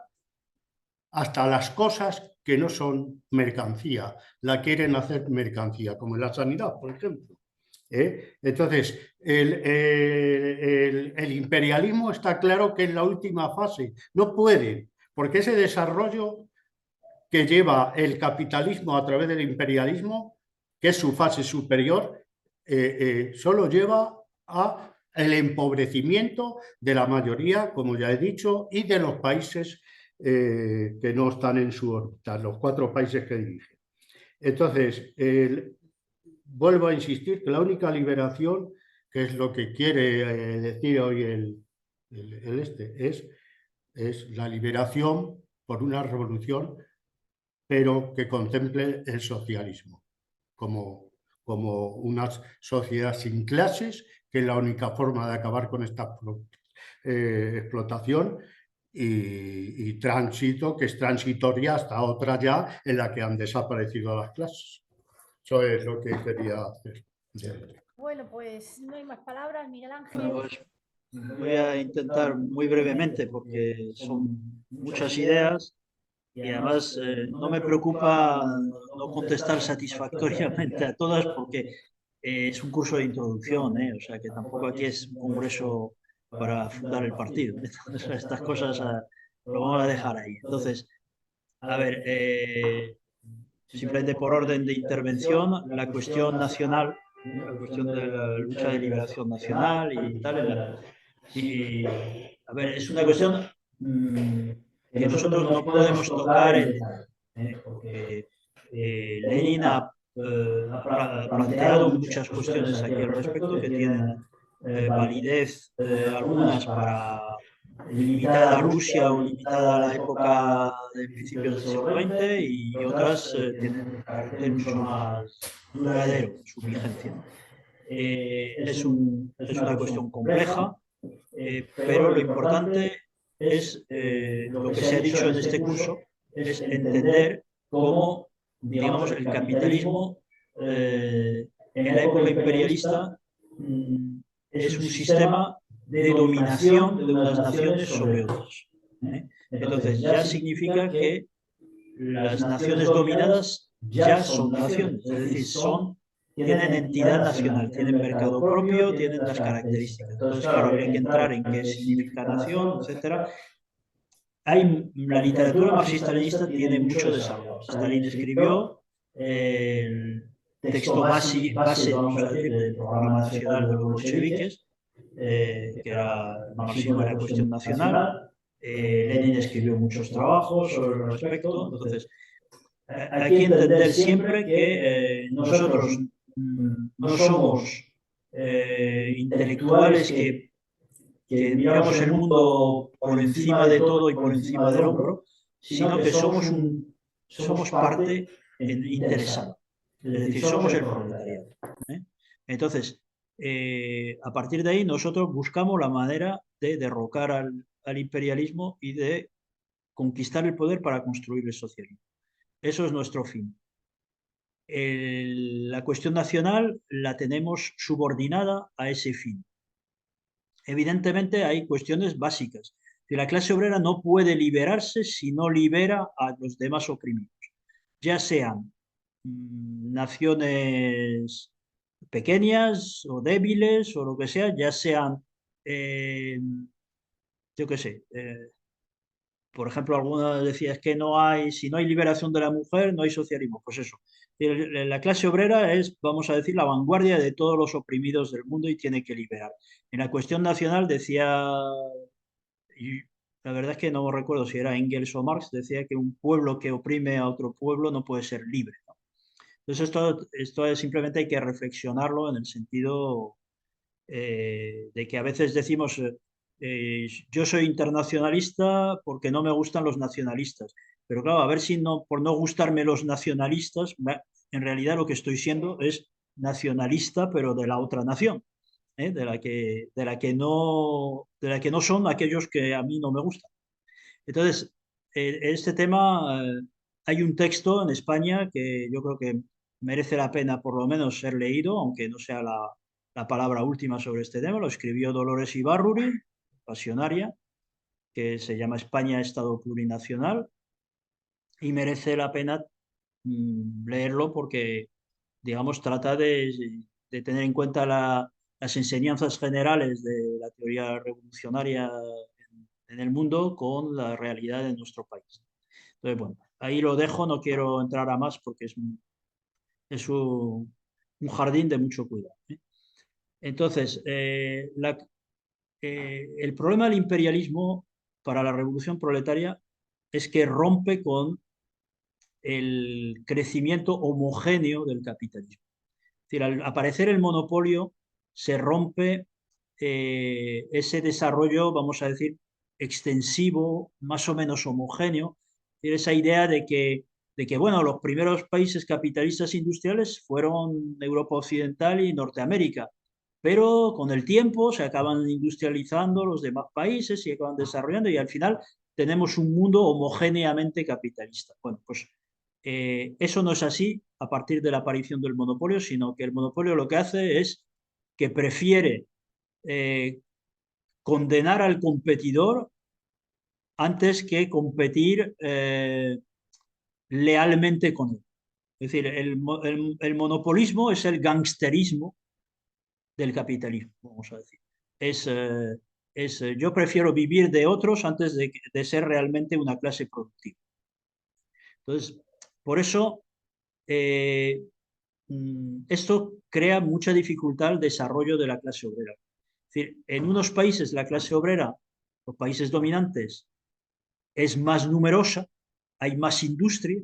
hasta las cosas que no son mercancía, la quieren hacer mercancía, como en la sanidad, por ejemplo. Entonces, el imperialismo está claro que es la última fase, no pueden, porque ese desarrollo que lleva el capitalismo a través del imperialismo, que es su fase superior, solo lleva a el empobrecimiento de la mayoría, como ya he dicho, y de los países que no están en su órbita, los 4 países que dirige. Entonces, vuelvo a insistir que la única liberación, que es lo que quiere decir hoy es la liberación por una revolución, pero que contemple el socialismo como una sociedad sin clases, que es la única forma de acabar con esta explotación, y tránsito, que es transitoria hasta otra ya en la que han desaparecido las clases. Eso es lo que quería hacer. Bueno, pues no hay más palabras, Miguel Ángel. Bueno, pues voy a intentar muy brevemente, porque son muchas ideas y además no me preocupa no contestar satisfactoriamente a todas porque es un curso de introducción, o sea que tampoco aquí es un congreso para fundar el partido. Entonces, estas cosas lo vamos a dejar ahí. Entonces, a ver, simplemente por orden de intervención, la cuestión nacional, la cuestión de la lucha de liberación nacional y tal, y, a ver, es una cuestión que nosotros no podemos tocar en detalle, porque Lenin ha planteado muchas cuestiones aquí al respecto que tienen validez, algunas para limitada a Rusia o limitada a la época de principios del siglo XX y otras tienen un carácter mucho más duradero en su vigencia. Es una cuestión compleja, pero lo importante es lo que se ha dicho en este curso, es entender cómo, digamos, el capitalismo en la época imperialista es un sistema de dominación de unas naciones sobre otras. Entonces ya significa que las naciones dominadas ya son naciones, es decir, tienen entidad nacional, tienen mercado propio, tienen unas características. Entonces, claro, habría que entrar en qué significa nación, etcétera. La literatura marxista-leninista tiene mucho desarrollo. Stalin escribió el texto base, vamos a decir, del programa nacional de los bolcheviques, que era el marxismo y la cuestión nacional. Lenin escribió muchos trabajos sobre el respecto. Entonces, hay que entender siempre que nosotros no somos intelectuales que miramos el mundo por encima de todo y por encima del hombro, sino que somos parte interesada. Es decir, somos el proletariado. Entonces, a partir de ahí nosotros buscamos la manera de derrocar al imperialismo y de conquistar el poder para construir el socialismo. Eso es nuestro fin. La cuestión nacional la tenemos subordinada a ese fin. Evidentemente hay cuestiones básicas. Que la clase obrera no puede liberarse si no libera a los demás oprimidos, ya sean naciones pequeñas o débiles o lo que sea, ya sean, yo qué sé, por ejemplo, alguna decía es que si no hay liberación de la mujer, no hay socialismo. Pues eso. La clase obrera es, vamos a decir, la vanguardia de todos los oprimidos del mundo y tiene que liberar. En la cuestión nacional decía, y la verdad es que no recuerdo si era Engels o Marx, decía que un pueblo que oprime a otro pueblo no puede ser libre, ¿no? Entonces esto simplemente hay que reflexionarlo en el sentido de que a veces decimos, yo soy internacionalista porque no me gustan los nacionalistas. Pero claro, a ver si por no gustarme los nacionalistas, en realidad lo que estoy siendo es nacionalista, pero de la otra nación, de la que no son aquellos que a mí no me gustan. Entonces, en este tema hay un texto en España que yo creo que merece la pena por lo menos ser leído, aunque no sea la palabra última sobre este tema. Lo escribió Dolores Ibárruri, pasionaria, que se llama España, Estado Plurinacional, y merece la pena leerlo porque, digamos, trata de tener en cuenta las enseñanzas generales de la teoría revolucionaria en el mundo con la realidad de nuestro país. Entonces, bueno, ahí lo dejo, no quiero entrar a más porque es un jardín de mucho cuidado. Entonces, el problema del imperialismo para la revolución proletaria es que rompe con el crecimiento homogéneo del capitalismo. Es decir, al aparecer el monopolio se rompe ese desarrollo, vamos a decir, extensivo, más o menos homogéneo, esa idea de que, bueno, los primeros países capitalistas industriales fueron Europa Occidental y Norteamérica, pero con el tiempo se acaban industrializando los demás países y acaban desarrollando y al final tenemos un mundo homogéneamente capitalista. Bueno, pues eso no es así a partir de la aparición del monopolio, sino que el monopolio lo que hace es que prefiere condenar al competidor antes que competir lealmente con él. Es decir, el monopolismo es el gangsterismo del capitalismo, vamos a decir. Yo prefiero vivir de otros antes de ser realmente una clase productiva. Entonces, por eso, esto crea mucha dificultad al desarrollo de la clase obrera. Es decir, en unos países la clase obrera, los países dominantes, es más numerosa, hay más industria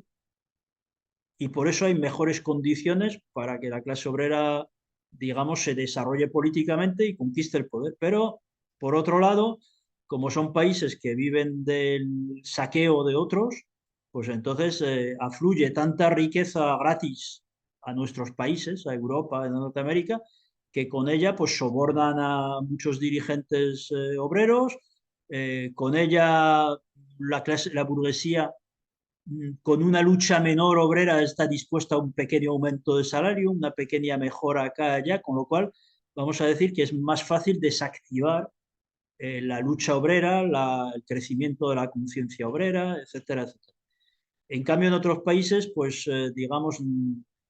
y por eso hay mejores condiciones para que la clase obrera, digamos, se desarrolle políticamente y conquiste el poder. Pero, por otro lado, como son países que viven del saqueo de otros, pues entonces afluye tanta riqueza gratis a nuestros países, a Europa, a Norteamérica, que con ella pues sobornan a muchos dirigentes obreros, con ella la burguesía con una lucha menor obrera está dispuesta a un pequeño aumento de salario, una pequeña mejora acá y allá, con lo cual vamos a decir que es más fácil desactivar la lucha obrera, el crecimiento de la conciencia obrera, etcétera, etcétera. En cambio, en otros países, pues digamos,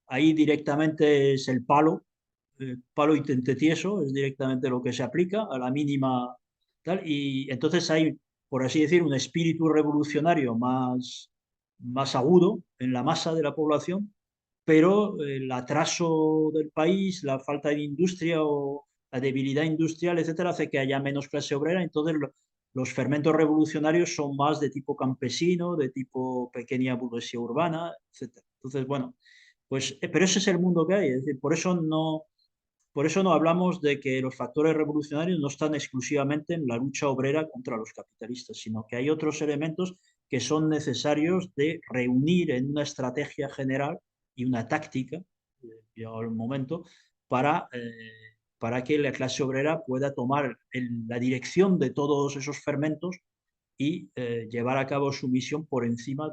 ahí directamente es el palo y tente tieso, es directamente lo que se aplica a la mínima tal, y entonces hay, por así decir, un espíritu revolucionario más agudo en la masa de la población, pero el atraso del país, la falta de industria o la debilidad industrial, etcétera, hace que haya menos clase obrera, entonces los fermentos revolucionarios son más de tipo campesino, de tipo pequeña burguesía urbana, etcétera. Entonces, bueno, pues, pero ese es el mundo que hay, es decir, por eso no hablamos de que los factores revolucionarios no están exclusivamente en la lucha obrera contra los capitalistas, sino que hay otros elementos que son necesarios de reunir en una estrategia general y una táctica, llegado el momento, para que la clase obrera pueda tomar la dirección de todos esos fermentos y llevar a cabo su misión por encima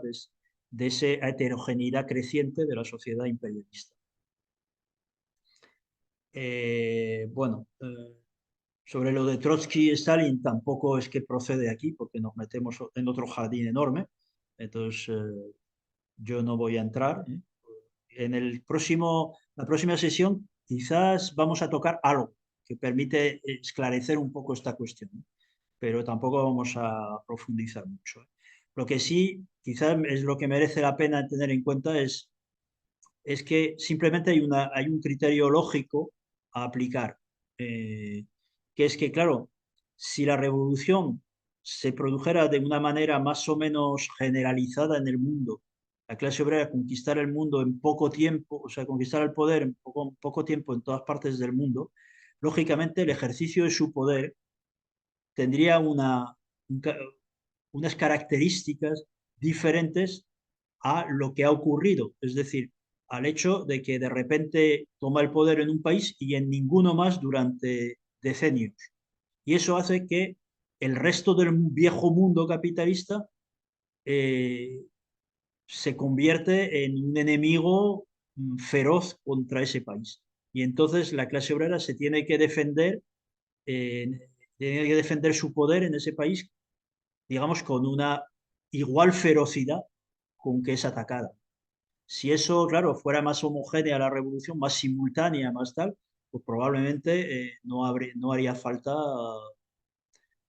de esa heterogeneidad creciente de la sociedad imperialista. Bueno, sobre lo de Trotsky y Stalin tampoco es que procede aquí porque nos metemos en otro jardín enorme, entonces yo no voy a entrar. En la próxima sesión quizás vamos a tocar algo que permite esclarecer un poco esta cuestión, pero tampoco vamos a profundizar mucho. Lo que sí, quizás es lo que merece la pena tener en cuenta es que simplemente hay un criterio lógico a aplicar, que es que, claro, si la revolución se produjera de una manera más o menos generalizada en el mundo, la clase obrera conquistar el mundo en poco tiempo, o sea, conquistar el poder en poco tiempo en todas partes del mundo, lógicamente el ejercicio de su poder tendría unas características diferentes a lo que ha ocurrido, es decir, al hecho de que de repente toma el poder en un país y en ninguno más durante decenios. Y eso hace que el resto del viejo mundo capitalista se convierte en un enemigo feroz contra ese país. Y entonces la clase obrera se tiene que defender su poder en ese país, digamos, con una igual ferocidad con que es atacada. Si eso, claro, fuera más homogénea la revolución, más simultánea, más tal, pues probablemente no haría falta,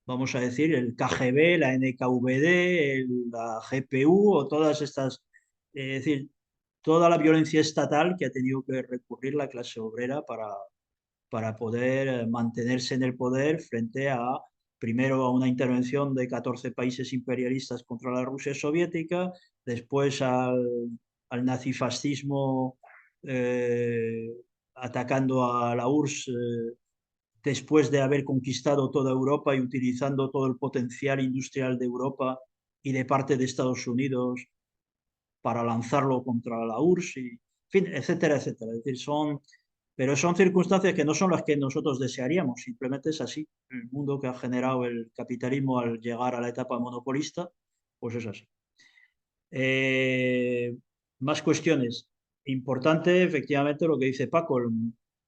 vamos a decir, el KGB, la NKVD, la GPU o todas estas, es decir, toda la violencia estatal que ha tenido que recurrir la clase obrera para poder mantenerse en el poder frente primero a una intervención de 14 países imperialistas contra la Rusia soviética, después al nazifascismo atacando a la URSS después de haber conquistado toda Europa y utilizando todo el potencial industrial de Europa y de parte de Estados Unidos para lanzarlo contra la URSS, y, en fin, etcétera, etcétera. Es decir, pero son circunstancias que no son las que nosotros desearíamos, simplemente es así. El mundo que ha generado el capitalismo al llegar a la etapa monopolista, pues es así. Más cuestiones. Importante, efectivamente, lo que dice Paco.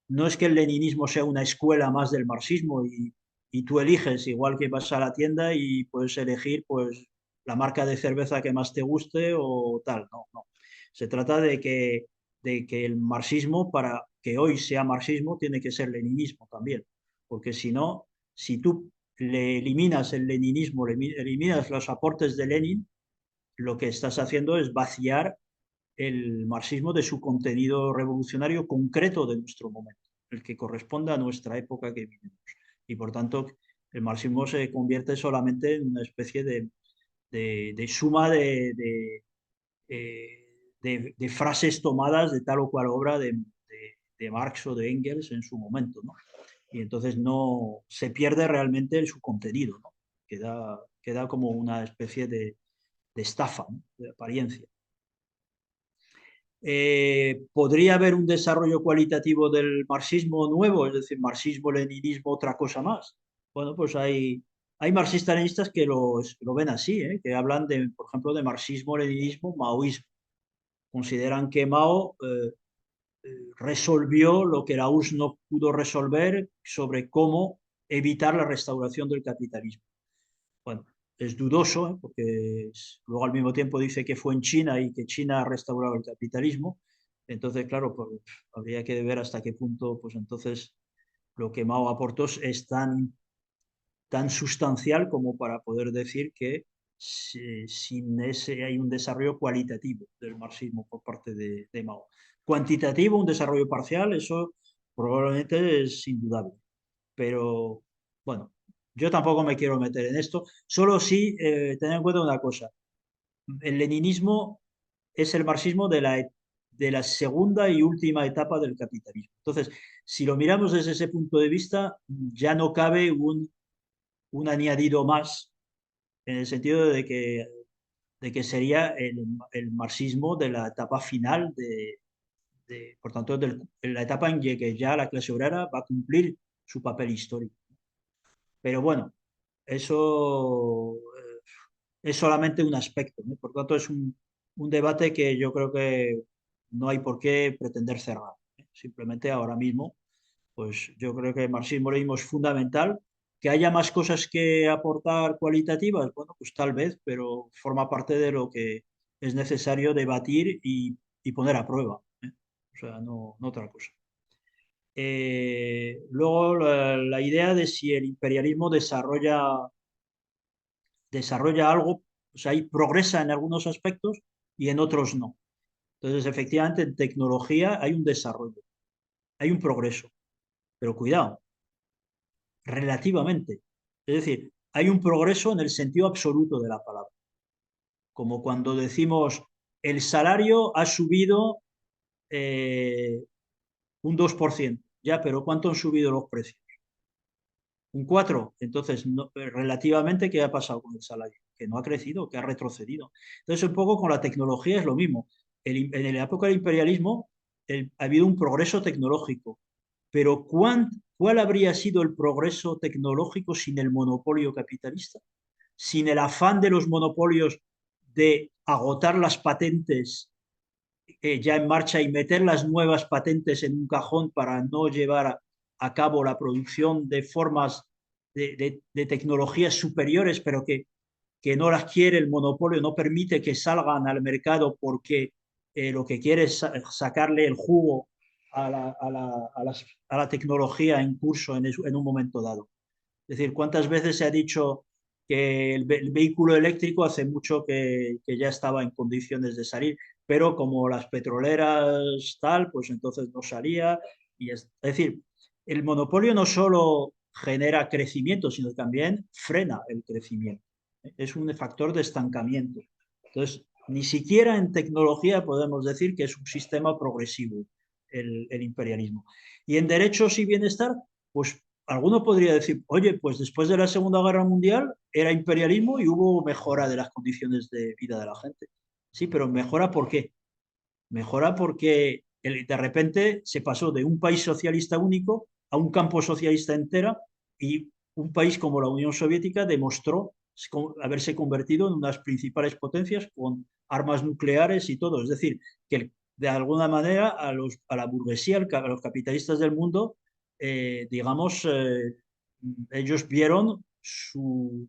No es que el leninismo sea una escuela más del marxismo y y tú eliges, igual que vas a la tienda y puedes elegir pues la marca de cerveza que más te guste o tal. No, no. Se trata de que el marxismo, para que hoy sea marxismo, tiene que ser leninismo también, porque si no, si tú le eliminas el leninismo, eliminas los aportes de Lenin, lo que estás haciendo es vaciar el marxismo de su contenido revolucionario concreto de nuestro momento, el que corresponde a nuestra época que vivimos. Y por tanto, el marxismo se convierte solamente en una especie de suma de frases tomadas de tal o cual obra de Marx o de Engels en su momento, ¿no? Y entonces no se pierde realmente su contenido, ¿no? Queda como una especie de estafa, ¿no? De apariencia. ¿Podría haber un desarrollo cualitativo del marxismo nuevo? Es decir, marxismo, leninismo, otra cosa más. Bueno, pues hay marxistas-leninistas que lo ven así, que hablan, por ejemplo, de marxismo, leninismo, maoísmo. Consideran que Mao resolvió lo que la URSS no pudo resolver sobre cómo evitar la restauración del capitalismo. Bueno, es dudoso, porque luego al mismo tiempo dice que fue en China y que China ha restaurado el capitalismo. Entonces, claro, pues, habría que ver hasta qué punto, pues entonces, lo que Mao aportó es tan sustancial como para poder decir que sin ese hay un desarrollo cualitativo del marxismo por parte de Mao. Cuantitativo, un desarrollo parcial, eso probablemente es indudable. Pero bueno, yo tampoco me quiero meter en esto, solo sí tener en cuenta una cosa. El leninismo es el marxismo de la segunda y última etapa del capitalismo. Entonces, si lo miramos desde ese punto de vista, ya no cabe un añadido más en el sentido de que sería el marxismo de la etapa final por tanto, en la etapa en que ya la clase obrera va a cumplir su papel histórico. Pero bueno, eso es solamente un aspecto, ¿no? Por tanto, es un debate que yo creo que no hay por qué pretender cerrar, ¿eh? Simplemente ahora mismo, pues yo creo que el marxismo-leninismo es fundamental. Que haya más cosas que aportar cualitativas, bueno, pues tal vez, pero forma parte de lo que es necesario debatir y poner a prueba, ¿eh? O sea, no otra cosa. Luego, la idea de si el imperialismo desarrolla algo, o sea, progresa en algunos aspectos y en otros no. Entonces, efectivamente, en tecnología hay un desarrollo, hay un progreso, pero cuidado, relativamente. Es decir, hay un progreso en el sentido absoluto de la palabra. Como cuando decimos, el salario ha subido un 2%. Ya, pero ¿cuánto han subido los precios? Un 4%. Entonces, relativamente, ¿qué ha pasado con el salario? Que no ha crecido, que ha retrocedido. Entonces, un poco con la tecnología es lo mismo. En la época del imperialismo ha habido un progreso tecnológico, pero ¿cuál habría sido el progreso tecnológico sin el monopolio capitalista? Sin el afán de los monopolios de agotar las patentes ya en marcha y meter las nuevas patentes en un cajón para no llevar a cabo la producción de formas de tecnologías superiores, pero que no las quiere el monopolio, no permite que salgan al mercado porque lo que quiere es sacarle el jugo a la tecnología en curso en un momento dado. Es decir, ¿cuántas veces se ha dicho que el vehículo eléctrico hace mucho que ya estaba en condiciones de salir, pero como las petroleras tal, pues entonces no salía? Es decir, el monopolio no solo genera crecimiento, sino también frena el crecimiento. Es un factor de estancamiento. Entonces, ni siquiera en tecnología podemos decir que es un sistema progresivo el imperialismo. Y en derechos y bienestar, pues alguno podría decir, oye, pues después de la Segunda Guerra Mundial era imperialismo y hubo mejora de las condiciones de vida de la gente. Sí, pero mejora ¿por qué? Mejora porque de repente se pasó de un país socialista único a un campo socialista entera y un país como la Unión Soviética demostró haberse convertido en unas principales potencias con armas nucleares y todo. Es decir, que de alguna manera a la burguesía, a los capitalistas del mundo, digamos, ellos vieron su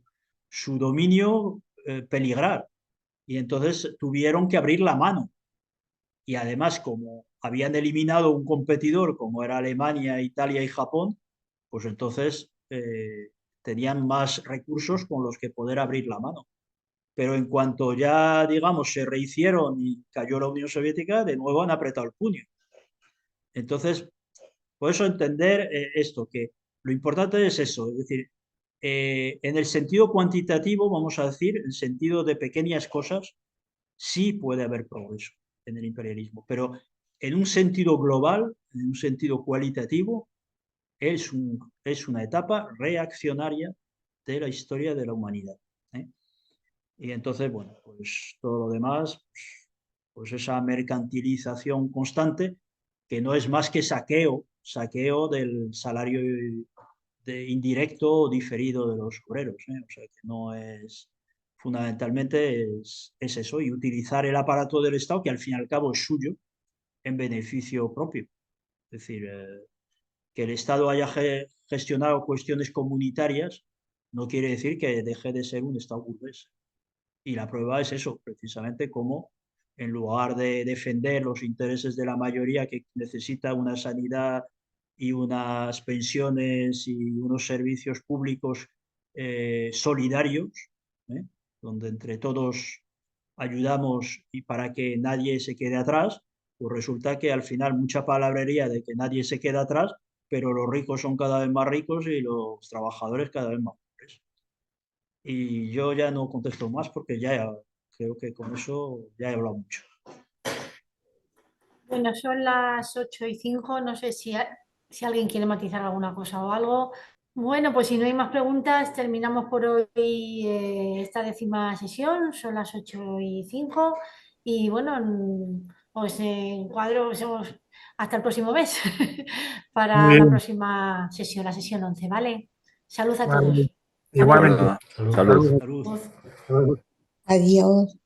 dominio peligrar y entonces tuvieron que abrir la mano. Y además, como habían eliminado un competidor como era Alemania, Italia y Japón, pues entonces tenían más recursos con los que poder abrir la mano. Pero en cuanto ya, digamos, se rehicieron y cayó la Unión Soviética, de nuevo han apretado el puño. Entonces, por eso entender esto, que lo importante es eso, es decir, en el sentido cuantitativo, vamos a decir, en el sentido de pequeñas cosas, sí puede haber progreso en el imperialismo, pero en un sentido global, en un sentido cualitativo, es una etapa reaccionaria de la historia de la humanidad. Y entonces, bueno, pues todo lo demás, pues esa mercantilización constante, que no es más que saqueo del salario indirecto o diferido de los obreros. O sea, que no es, fundamentalmente es eso, y utilizar el aparato del Estado, que al fin y al cabo es suyo, en beneficio propio. Es decir, que el Estado haya gestionado cuestiones comunitarias no quiere decir que deje de ser un Estado burgués. Y la prueba es eso, precisamente como en lugar de defender los intereses de la mayoría que necesita una sanidad y unas pensiones y unos servicios públicos solidarios, ¿eh? Donde entre todos ayudamos y para que nadie se quede atrás, pues resulta que al final mucha palabrería de que nadie se queda atrás, pero los ricos son cada vez más ricos y los trabajadores cada vez más pobres. Y yo ya no contesto más porque ya creo que con eso ya he hablado mucho. Bueno, son las 8:05, no sé si alguien quiere matizar alguna cosa o algo. Bueno, pues si no hay más preguntas, terminamos por hoy esta 10ª sesión, son las 8:05 y bueno, pues en cuadro hasta el próximo mes para la próxima sesión, la sesión 11, ¿vale? Salud a todos. Igualmente. Salud. Salud. Adiós.